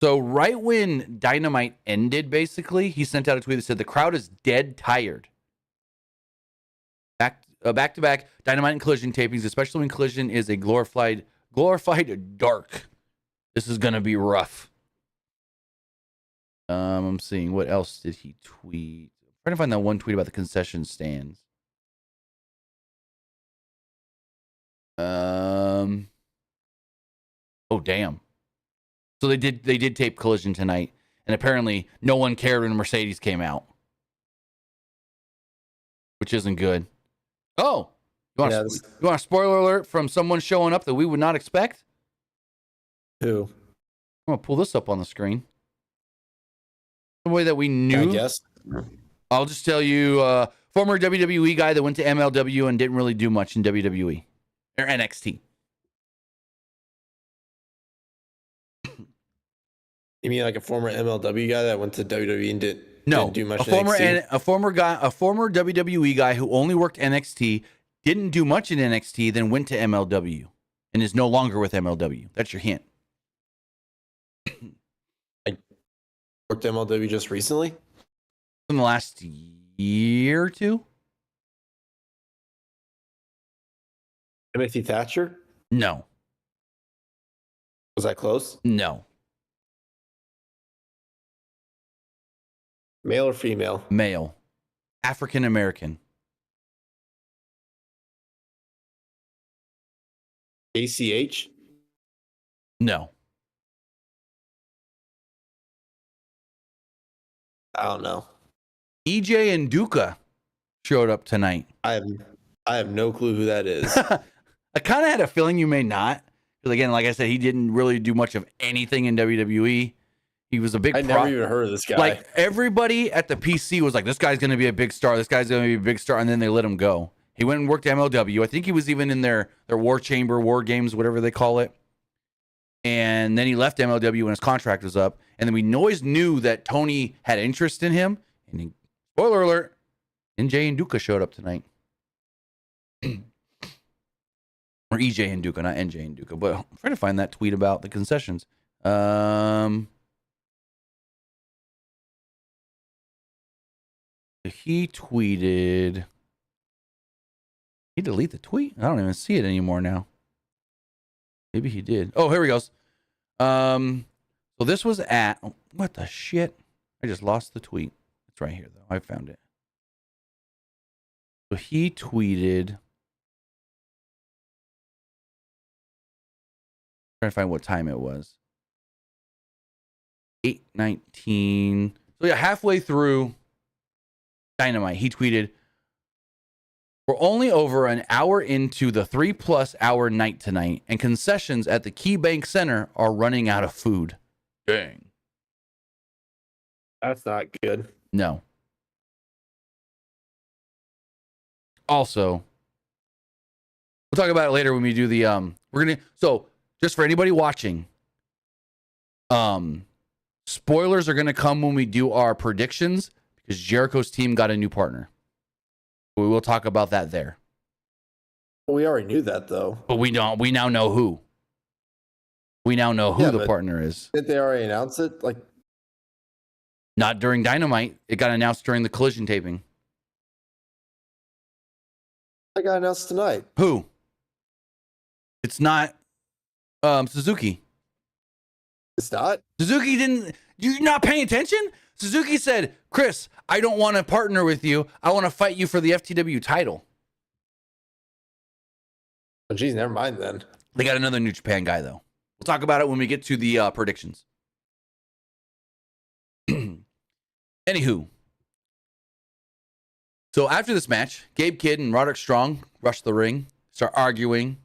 So right when Dynamite ended, basically, he sent out a tweet that said the crowd is dead tired. Back to back Dynamite and Collision tapings, especially when Collision is a glorified dark. This is gonna be rough. I'm seeing what else did he tweet. I'm trying to find that one tweet about the concession stands. Oh damn. So they did tape Collision tonight, and apparently no one cared when Mercedes came out, which isn't good. Oh, you want a spoiler alert from someone showing up that we would not expect? Who? I'm gonna pull this up on the screen. The way that we knew. I guess. I'll just tell you, former WWE guy that went to MLW and didn't really do much in WWE or NXT. You mean like a former MLW guy that went to WWE and didn't do much? A former WWE guy who only worked NXT, didn't do much in NXT, then went to MLW and is no longer with MLW. That's your hint. I worked MLW just recently. In the last year or two. Timothy Thatcher? No. Was that close? No. Male or female? Male. African American. ACH? No. I don't know. EJ and Duca showed up tonight. I have no clue who that is. I kind of had a feeling you may not. Because again, like I said, he didn't really do much of anything in WWE. He was a big I never even heard of this guy. Like everybody at the PC was like, this guy's going to be a big star. This guy's going to be a big star. And then they let him go. He went and worked MLW. I think he was even in their War Chamber, War Games, whatever they call it. And then he left MLW when his contract was up. And then we always knew that Tony had interest in him. And spoiler alert, NJ and Duca showed up tonight. Or EJ Hinduka, not NJ Hinduka. But I'm trying to find that tweet about the concessions. He tweeted. He deleted the tweet? I don't even see it anymore now. Maybe he did. Oh, here he goes. So this was at. Oh, what the shit? I just lost the tweet. It's right here, though. I found it. So he tweeted. Trying to find what time it was. 8:19. So yeah, halfway through Dynamite, he tweeted, "We're only over an hour into the 3+ hour night tonight, and concessions at the KeyBank Center are running out of food." Dang. That's not good. No. Also, we'll talk about it later when we do the so just for anybody watching, spoilers are gonna come when we do our predictions because Jericho's team got a new partner. We will talk about that there. Well, we already knew that though. But we now know who. We now know who the partner is. Did they already announce it? Like, not during Dynamite. It got announced during the Collision taping. I got announced tonight. Who? It's not Suzuki. It's not? Suzuki didn't. You're not paying attention? Suzuki said, "Chris, I don't want to partner with you. I want to fight you for the FTW title." Oh, geez, never mind then. They got another New Japan guy, though. We'll talk about it when we get to the predictions. Anywho. So after this match, Gabe Kidd and Roderick Strong rush the ring, start arguing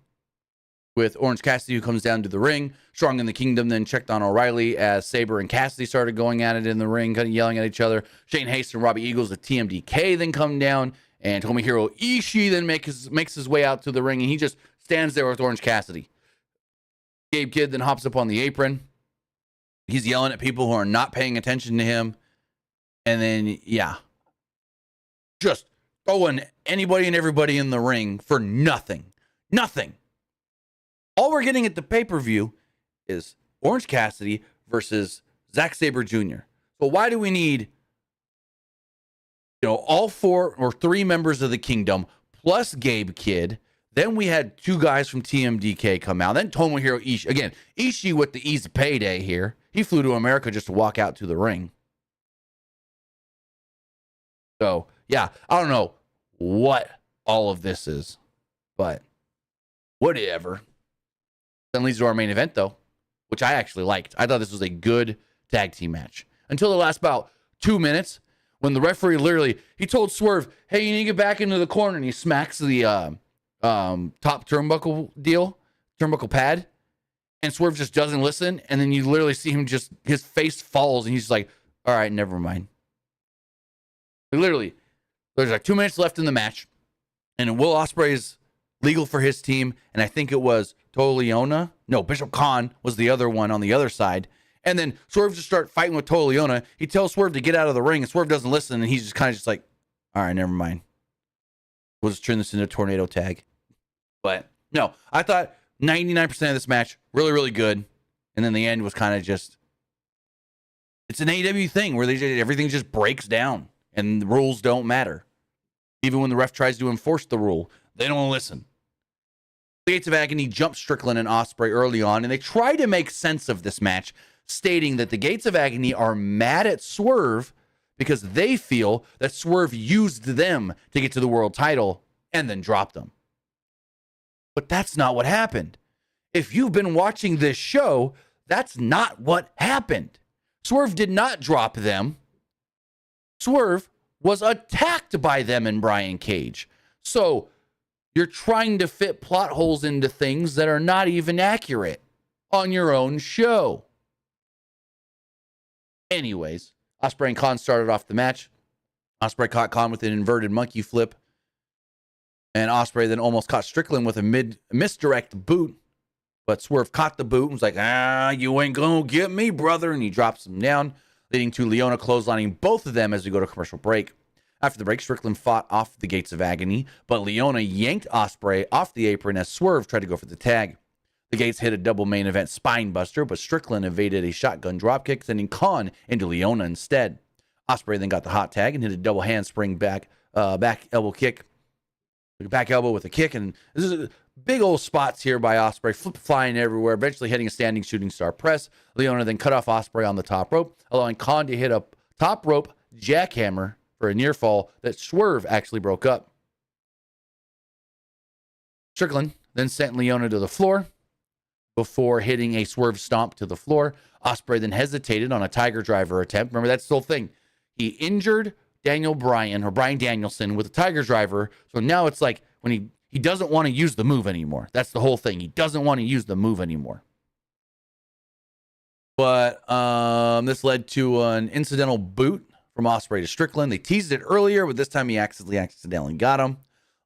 with Orange Cassidy, who comes down to the ring. Strong in the Kingdom then checked on O'Reilly as Sabre and Cassidy started going at it in the ring, kind of yelling at each other. Shane Haste and Robbie Eagles of TMDK then come down, and Tomohiro Ishii then makes his way out to the ring, and he just stands there with Orange Cassidy. Gabe Kidd then hops up on the apron. He's yelling at people who are not paying attention to him. And then, yeah, just throwing anybody and everybody in the ring for nothing. Nothing. All we're getting at the pay-per-view is Orange Cassidy versus Zack Sabre Jr. So why do we need, all 4 or 3 members of the Kingdom plus Gabe Kidd? Then we had 2 guys from TMDK come out. Then Tomohiro Ishii. Again, Ishii with the easy payday here. He flew to America just to walk out to the ring. So, yeah, I don't know what all of this is, but whatever. Then leads to our main event, though, which I actually liked. I thought this was a good tag team match until the last about 2 minutes when the referee he told Swerve, "Hey, you need to get back into the corner," and he smacks the top turnbuckle pad, and Swerve just doesn't listen, and then you literally see him his face falls, and he's just like, "All right, never mind." Literally, there's like 2 minutes left in the match, and Will Ospreay is legal for his team, and I think it was Toleona. No, Bishop Khan was the other one on the other side. And then Swerve just start fighting with Toleona. He tells Swerve to get out of the ring, and Swerve doesn't listen, and he's just kind of just like, "All right, never mind. We'll just turn this into a tornado tag." But no, I thought 99% of this match really, really good, and then the end was kind of just, it's an AEW thing where everything just breaks down. And the rules don't matter. Even when the ref tries to enforce the rule, they don't listen. The Gates of Agony jump Strickland and Ospreay early on, and they try to make sense of this match, stating that the Gates of Agony are mad at Swerve because they feel that Swerve used them to get to the world title and then dropped them. But that's not what happened. If you've been watching this show, that's not what happened. Swerve did not drop them. Swerve was attacked by them and Brian Cage. So you're trying to fit plot holes into things that are not even accurate on your own show. Anyways, Ospreay and Khan started off the match. Ospreay caught Khan with an inverted monkey flip. And Ospreay then almost caught Strickland with a misdirect boot. But Swerve caught the boot and was like, "You ain't gonna get me, brother." And he drops him down, leading to Leona clotheslining both of them as we go to commercial break. After the break, Strickland fought off the Gates of Agony, but Leona yanked Ospreay off the apron as Swerve tried to go for the tag. The Gates hit a double main event spine buster, but Strickland evaded a shotgun dropkick, sending Khan into Leona instead. Ospreay then got the hot tag and hit a double handspring back elbow kick. Back elbow with a kick, and this is big old spots here by Ospreay, flying everywhere, eventually hitting a standing shooting star press. Leona then cut off Ospreay on the top rope, allowing Khan to hit a top rope jackhammer for a near fall that Swerve actually broke up. Strickland then sent Leona to the floor before hitting a Swerve stomp to the floor. Ospreay then hesitated on a Tiger Driver attempt. Remember, that's the whole thing. He injured Brian Danielson with a Tiger Driver. So now it's like when he doesn't want to use the move anymore. That's the whole thing. He doesn't want to use the move anymore. But this led to an incidental boot from Ospreay to Strickland. They teased it earlier, but this time he accidentally got him.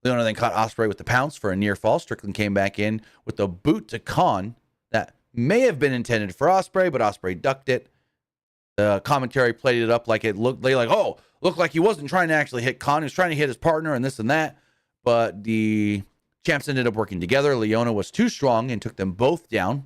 Leona then caught Ospreay with the pounce for a near fall. Strickland came back in with the boot to Khan that may have been intended for Ospreay, but Ospreay ducked it. The commentary played it up like it looked. They looked like he wasn't trying to actually hit Khan. He was trying to hit his partner and this and that. But the champs ended up working together. Leona was too strong and took them both down.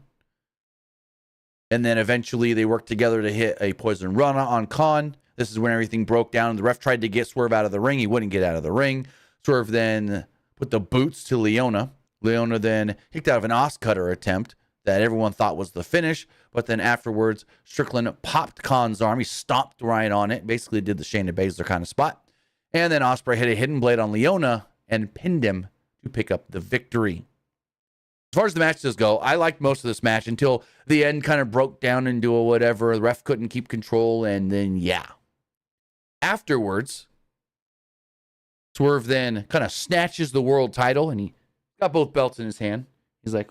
And then eventually they worked together to hit a poison rana on Khan. This is when everything broke down. The ref tried to get Swerve out of the ring. He wouldn't get out of the ring. Swerve then put the boots to Leona. Leona then kicked out of an Oscutter attempt that everyone thought was the finish. But then afterwards, Strickland popped Khan's arm. He stomped right on it. Basically did the Shayna Baszler kind of spot. And then Ospreay hit a hidden blade on Leona and pinned him to pick up the victory. As far as the matches go, I liked most of this match until the end kind of broke down into a whatever. The ref couldn't keep control. And then, yeah. Afterwards, Swerve then kind of snatches the world title, and he got both belts in his hand. He's like,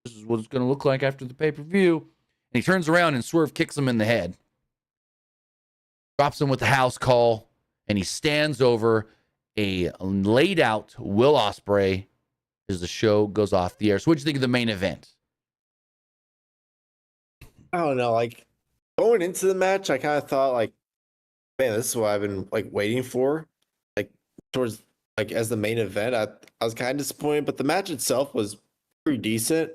this is what it's going to look like after the pay-per-view. And he turns around and Swerve kicks him in the head. Drops him with the house call, and he stands over a laid-out Will Ospreay as the show goes off the air. So what do you think of the main event? I don't know. Like, going into the match, I kind of thought, like, man, this is what I've been, like, waiting for. Like, towards, like, as the main event, I was kind of disappointed, but the match itself was pretty decent.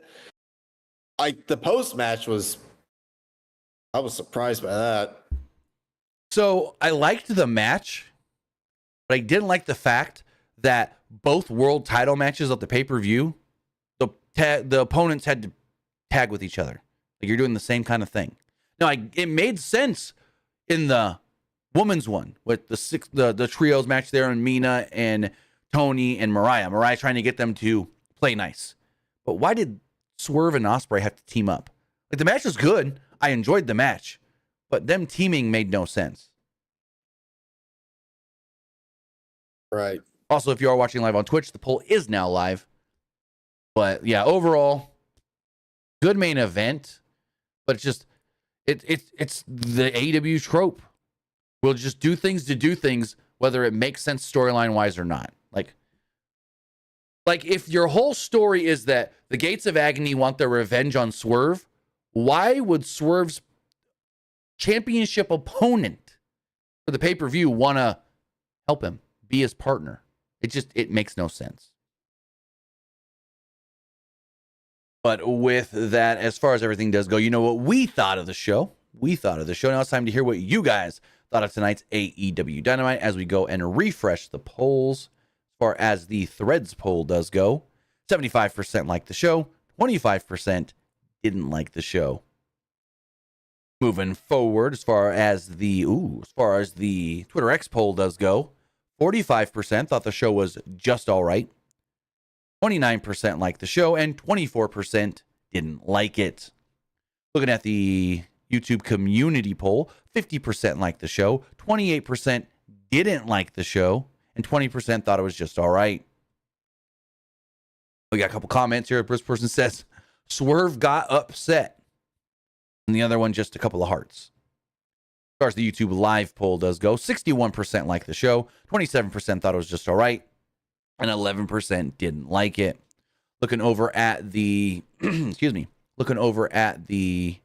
Like, the post-match I was surprised by that. So I liked the match, but I didn't like the fact that both world title matches at the pay-per-view, the opponents had to tag with each other. Like, you're doing the same kind of thing. Now, it made sense in the women's one with the trios match there, and Mina and Tony and Mariah. Mariah trying to get them to play nice. But why did Swerve and Ospreay have to team up? Like, the match was good. I enjoyed the match, but them teaming made no sense. Right. Also, if you are watching live on Twitch, the poll is now live. But yeah, overall, good main event. But it's just it's the AEW trope. We'll just do things to do things, whether it makes sense storyline wise or not. Like if your whole story is that the Gates of Agony want their revenge on Swerve, why would Swerve's championship opponent for the pay-per-view want to help him be his partner? It makes no sense. But with that, as far as everything does go, you know what we thought of the show. Now it's time to hear what you guys thought of tonight's AEW Dynamite as we go and refresh the polls. As far as the Threads poll does go, 75% liked the show, 25% didn't like the show. Moving forward, as far as the Twitter X poll does go, 45% thought the show was just all right, 29% liked the show, and 24% didn't like it. Looking at the YouTube community poll, 50% liked the show, 28% didn't like the show, and 20% thought it was just all right. We got a couple comments here. This person says, Swerve got upset. And the other one, just a couple of hearts. As far as the YouTube live poll does go, 61% liked the show, 27% thought it was just all right, and 11% didn't like it. Looking over at the, looking over at the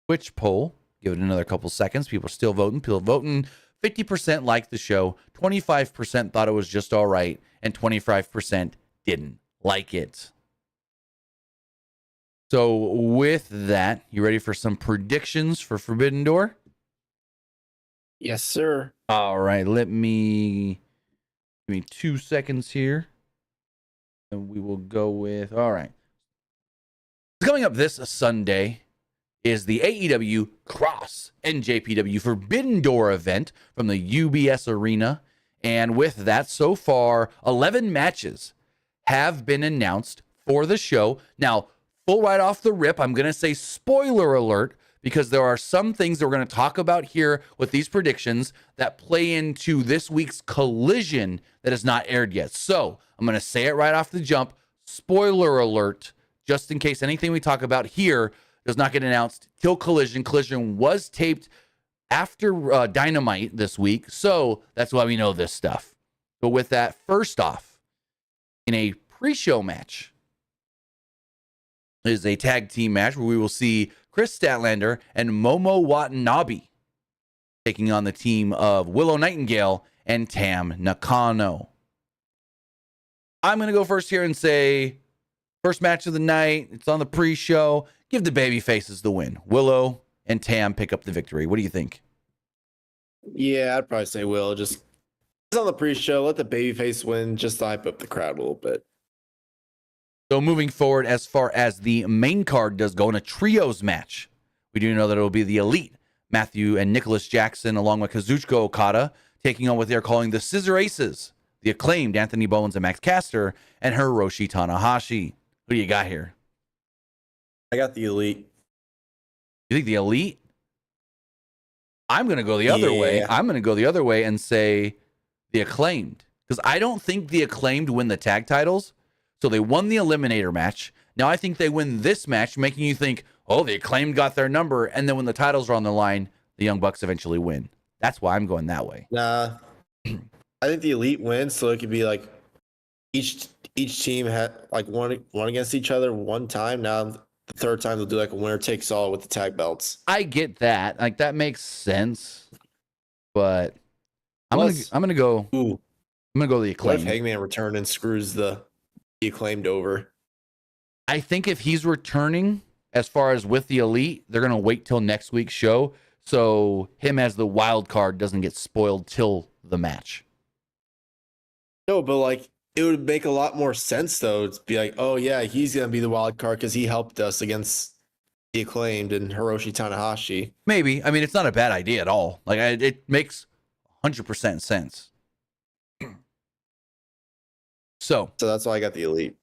Twitch poll, give it another couple seconds. People are still voting. 50% liked the show, 25% thought it was just all right, and 25% didn't like it. So with that, you ready for some predictions for Forbidden Door? Yes, sir. All right, give me 2 seconds here. And we will go with, all right. Coming up this Sunday is the AEW Cross NJPW Forbidden Door event from the UBS Arena. And with that, so far, 11 matches have been announced for the show. Now, full right off the rip, I'm going to say spoiler alert, because there are some things that we're going to talk about here with these predictions that play into this week's Collision that has not aired yet. So I'm going to say it right off the jump. Spoiler alert, just in case anything we talk about here does not get announced till Collision. Collision was taped after Dynamite this week, so that's why we know this stuff. But with that, first off, in a pre-show match is a tag team match where we will see Chris Statlander and Momo Watanabe taking on the team of Willow Nightingale and Tam Nakano. I'm going to go first here and say first match of the night. It's on the pre-show. Give the baby faces the win. Willow and Tam pick up the victory. What do you think? Yeah, I'd probably say Will. Just it's on the pre-show. Let the babyface win. Just to hype up the crowd a little bit. So moving forward, as far as the main card does go in a trios match, we do know that it will be the Elite, Matthew and Nicholas Jackson, along with Kazuchika Okada, taking on what they're calling the Scissor Aces, the Acclaimed Anthony Bowens and Max Caster, and Hiroshi Tanahashi. Who do you got here? I got the Elite. You think the Elite? I'm going to go the other way. I'm going to go the other way and say the Acclaimed, because I don't think the Acclaimed win the tag titles. So they won the Eliminator match. Now I think they win this match, making you think, oh, the Acclaimed got their number. And then when the titles are on the line, the Young Bucks eventually win. That's why I'm going that way. Nah, I think the Elite wins, so it could be like each team had like one against each other one time. Now the third time they'll do like a winner takes all with the tag belts. I get that. Like that makes sense. But I'm gonna go. Ooh, I'm gonna go the what Acclaimed. if Hangman returned and screws the Acclaimed over? I think if he's returning, as far as with the Elite, they're gonna wait till next week's show, so him as the wild card doesn't get spoiled till the match. No, but like it would make a lot more sense though to be like, oh yeah, he's gonna be the wild card because he helped us against the Acclaimed and Hiroshi Tanahashi. Maybe. I mean, it's not a bad idea at all. Like it makes 100% sense. So that's why I got the Elite.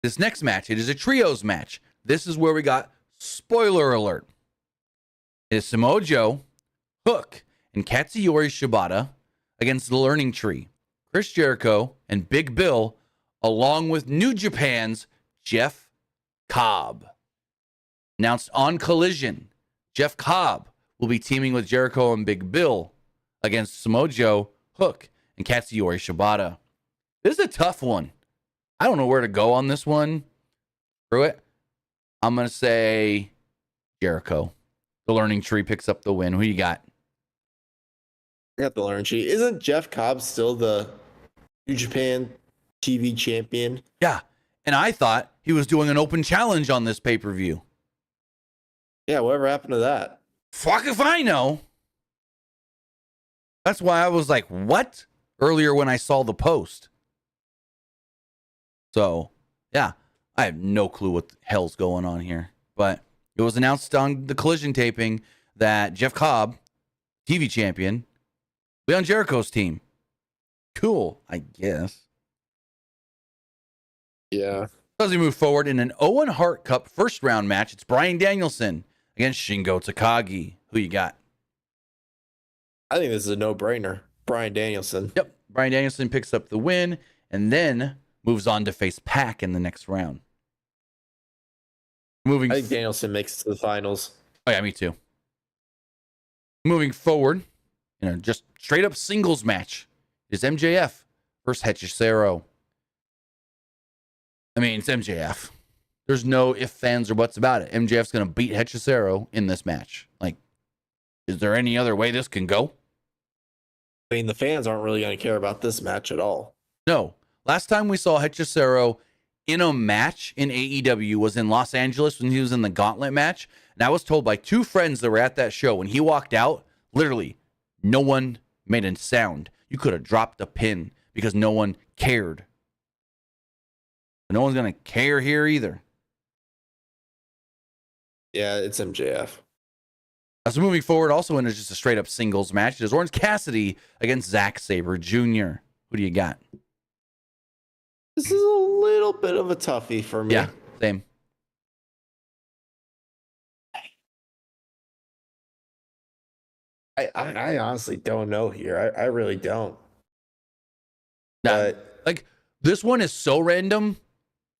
This next match, it is a trios match. This is where we got spoiler alert. It is Samoa Joe, Hook, and Katsuyori Shibata against the Learning Tree, Chris Jericho, and Big Bill, along with New Japan's Jeff Cobb. Announced on Collision, Jeff Cobb will be teaming with Jericho and Big Bill against Samoa Joe, Hook, and Katsuyori Shibata. This is a tough one. I don't know where to go on this one. Screw it. I'm going to say Jericho. The Learning Tree picks up the win. Who you got? I got the Learning Tree. Isn't Jeff Cobb still the New Japan TV champion? Yeah. And I thought he was doing an open challenge on this pay-per-view. Yeah, whatever happened to that? Fuck if I know. That's why I was like, what? Earlier when I saw the post. So, yeah, I have no clue what the hell's going on here. But it was announced on the Collision taping that Jeff Cobb, TV champion, will be on Jericho's team. Cool, I guess. Yeah. As we move forward in an Owen Hart Cup first round match, it's Bryan Danielson against Shingo Takagi. Who you got? I think this is a no-brainer. Bryan Danielson. Yep, Bryan Danielson picks up the win and then moves on to face Pac in the next round. I think Danielson makes it to the finals. Oh, yeah, me too. Moving forward, just straight up singles match is MJF versus Hechicero. I mean, it's MJF. There's no ifs, fans, or buts about it. MJF's going to beat Hechicero in this match. Like, is there any other way this can go? I mean, the fans aren't really going to care about this match at all. No. Last time we saw Hechicero in a match in AEW was in Los Angeles when he was in the Gauntlet match. And I was told by two friends that were at that show, when he walked out, literally, no one made a sound. You could have dropped a pin because no one cared. But no one's going to care here either. Yeah, it's MJF. So moving forward, also in just a straight up singles match, it is Orange Cassidy against Zack Sabre Jr. Who do you got? This is a little bit of a toughie for me. Yeah, same. I honestly don't know here. I really don't. Nah, like, this one is so random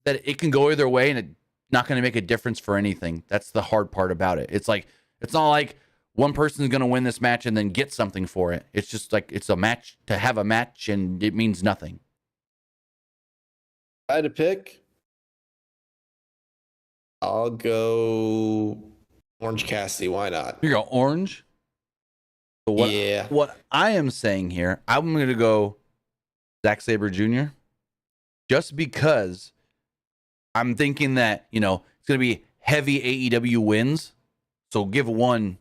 that it can go either way and it's not going to make a difference for anything. That's the hard part about it. It's like, it's not like one person's going to win this match and then get something for it. It's just like, it's a match to have a match and it means nothing. If I had to pick, I'll go Orange Cassidy. Why not? You go Orange? So what I am saying here, I'm going to go Zack Sabre Jr. just because I'm thinking that, it's going to be heavy AEW wins. So give one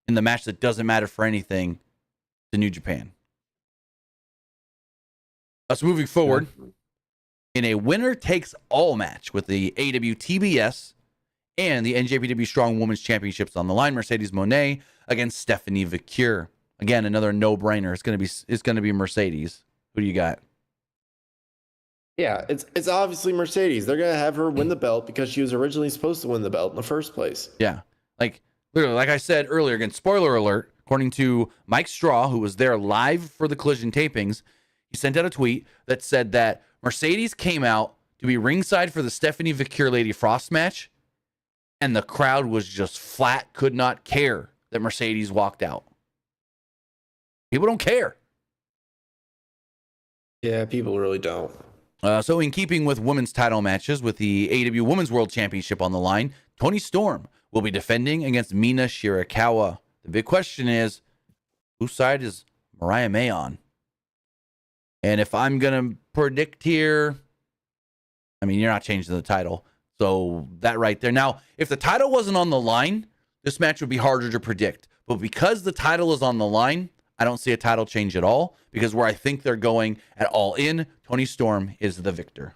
in the match that doesn't matter for anything to New Japan. Us moving forward in a winner takes all match with the AEW TBS and the NJPW Strong Women's Championships on the line. Mercedes Moné against Stephanie Vicure. Again, another no-brainer. It's going to be Mercedes. Who do you got? Yeah, it's obviously Mercedes. They're going to have her win the belt because she was originally supposed to win the belt in the first place. Yeah. Like, literally, like I said earlier, again, spoiler alert, according to Mike Straw, who was there live for the Collision tapings, he sent out a tweet that said that Mercedes came out to be ringside for the Stephanie Vicure Lady Frost match, and the crowd was just flat, could not care that Mercedes walked out. People don't care. Yeah, people really don't. So in keeping with women's title matches with the AEW Women's World Championship on the line, Toni Storm will be defending against Mina Shirakawa. The big question is, whose side is Mariah May on? And if I'm going to predict here, I mean, you're not changing the title. So that right there. Now, if the title wasn't on the line, this match would be harder to predict. But because the title is on the line, I don't see a title change at all, because where I think they're going at All In, Toni Storm is the victor.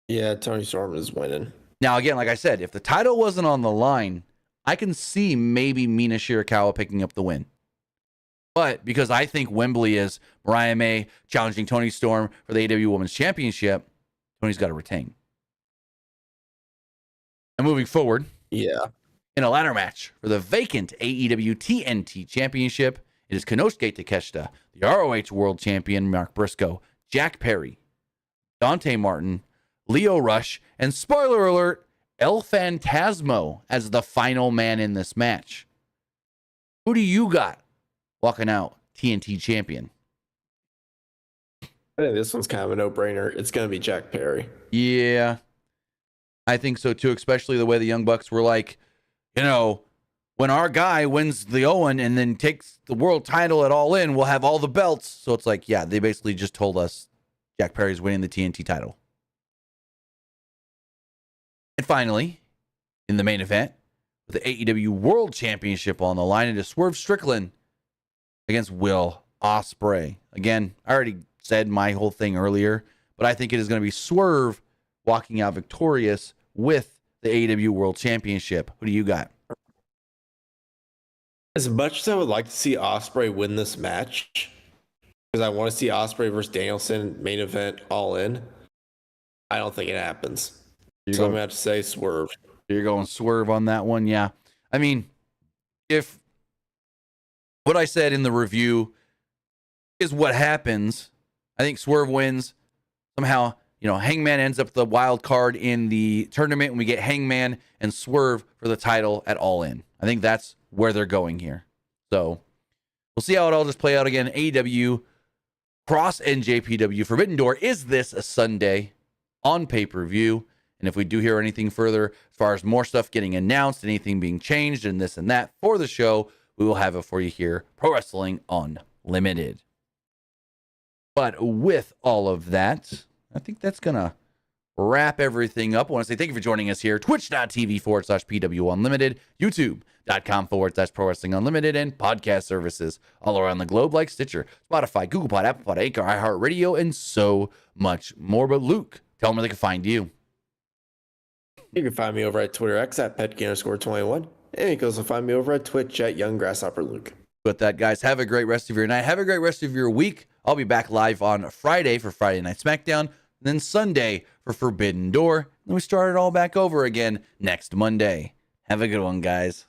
Yeah, Toni Storm is winning. Now, again, like I said, if the title wasn't on the line, I can see maybe Mina Shirakawa picking up the win. But because I think Wembley is Mariah May challenging Toni Storm for the AEW Women's Championship, Toni's got to retain. And moving forward, in a ladder match for the vacant AEW TNT Championship, it is Konosuke Takeshita, the ROH World Champion Mark Briscoe, Jack Perry, Dante Martin, Leo Rush, and spoiler alert, El Phantasmo as the final man in this match. Who do you got walking out TNT champion? I think this one's kind of a no-brainer. It's going to be Jack Perry. Yeah, I think so too, especially the way the Young Bucks were like, when our guy wins the Owen and then takes the world title at All In, we'll have all the belts. So it's like, yeah, they basically just told us Jack Perry's winning the TNT title. And finally, in the main event, with the AEW World Championship on the line, it is Swerve Strickland against Will Ospreay. Again, I already said my whole thing earlier, but I think it is going to be Swerve walking out victorious with the AEW World Championship. Who do you got? As much as I would like to see Ospreay win this match, because I want to see Ospreay versus Danielson main event All In, I don't think it happens. So I'm going to have to say Swerve. You're going Swerve on that one, yeah. I mean, if what I said in the review is what happens, I think Swerve wins. Somehow, Hangman ends up the wild card in the tournament, and we get Hangman and Swerve for the title at All In. I think that's where they're going here. So we'll see how it all just play out again. AEW Cross NJPW Forbidden Door is this a Sunday on pay-per-view. And if we do hear anything further as far as more stuff getting announced, anything being changed and this and that for the show, we will have it for you here, Pro Wrestling Unlimited. But with all of that, I think that's going to wrap everything up. I want to say thank you for joining us here. Twitch.tv/PWU Unlimited, YouTube.com/Pro Wrestling Unlimited, and podcast services all around the globe like Stitcher, Spotify, Google Pod, Apple Pod, Anchor, iHeartRadio, and so much more. But Luke, tell them where they can find you. You can find me over at Twitter X at Petke_21. And you can also find me over at Twitch at Young Grasshopper Luke. With that, guys, have a great rest of your night. Have a great rest of your week. I'll be back live on Friday for Friday Night SmackDown, then Sunday for Forbidden Door. Then we start it all back over again next Monday. Have a good one, guys.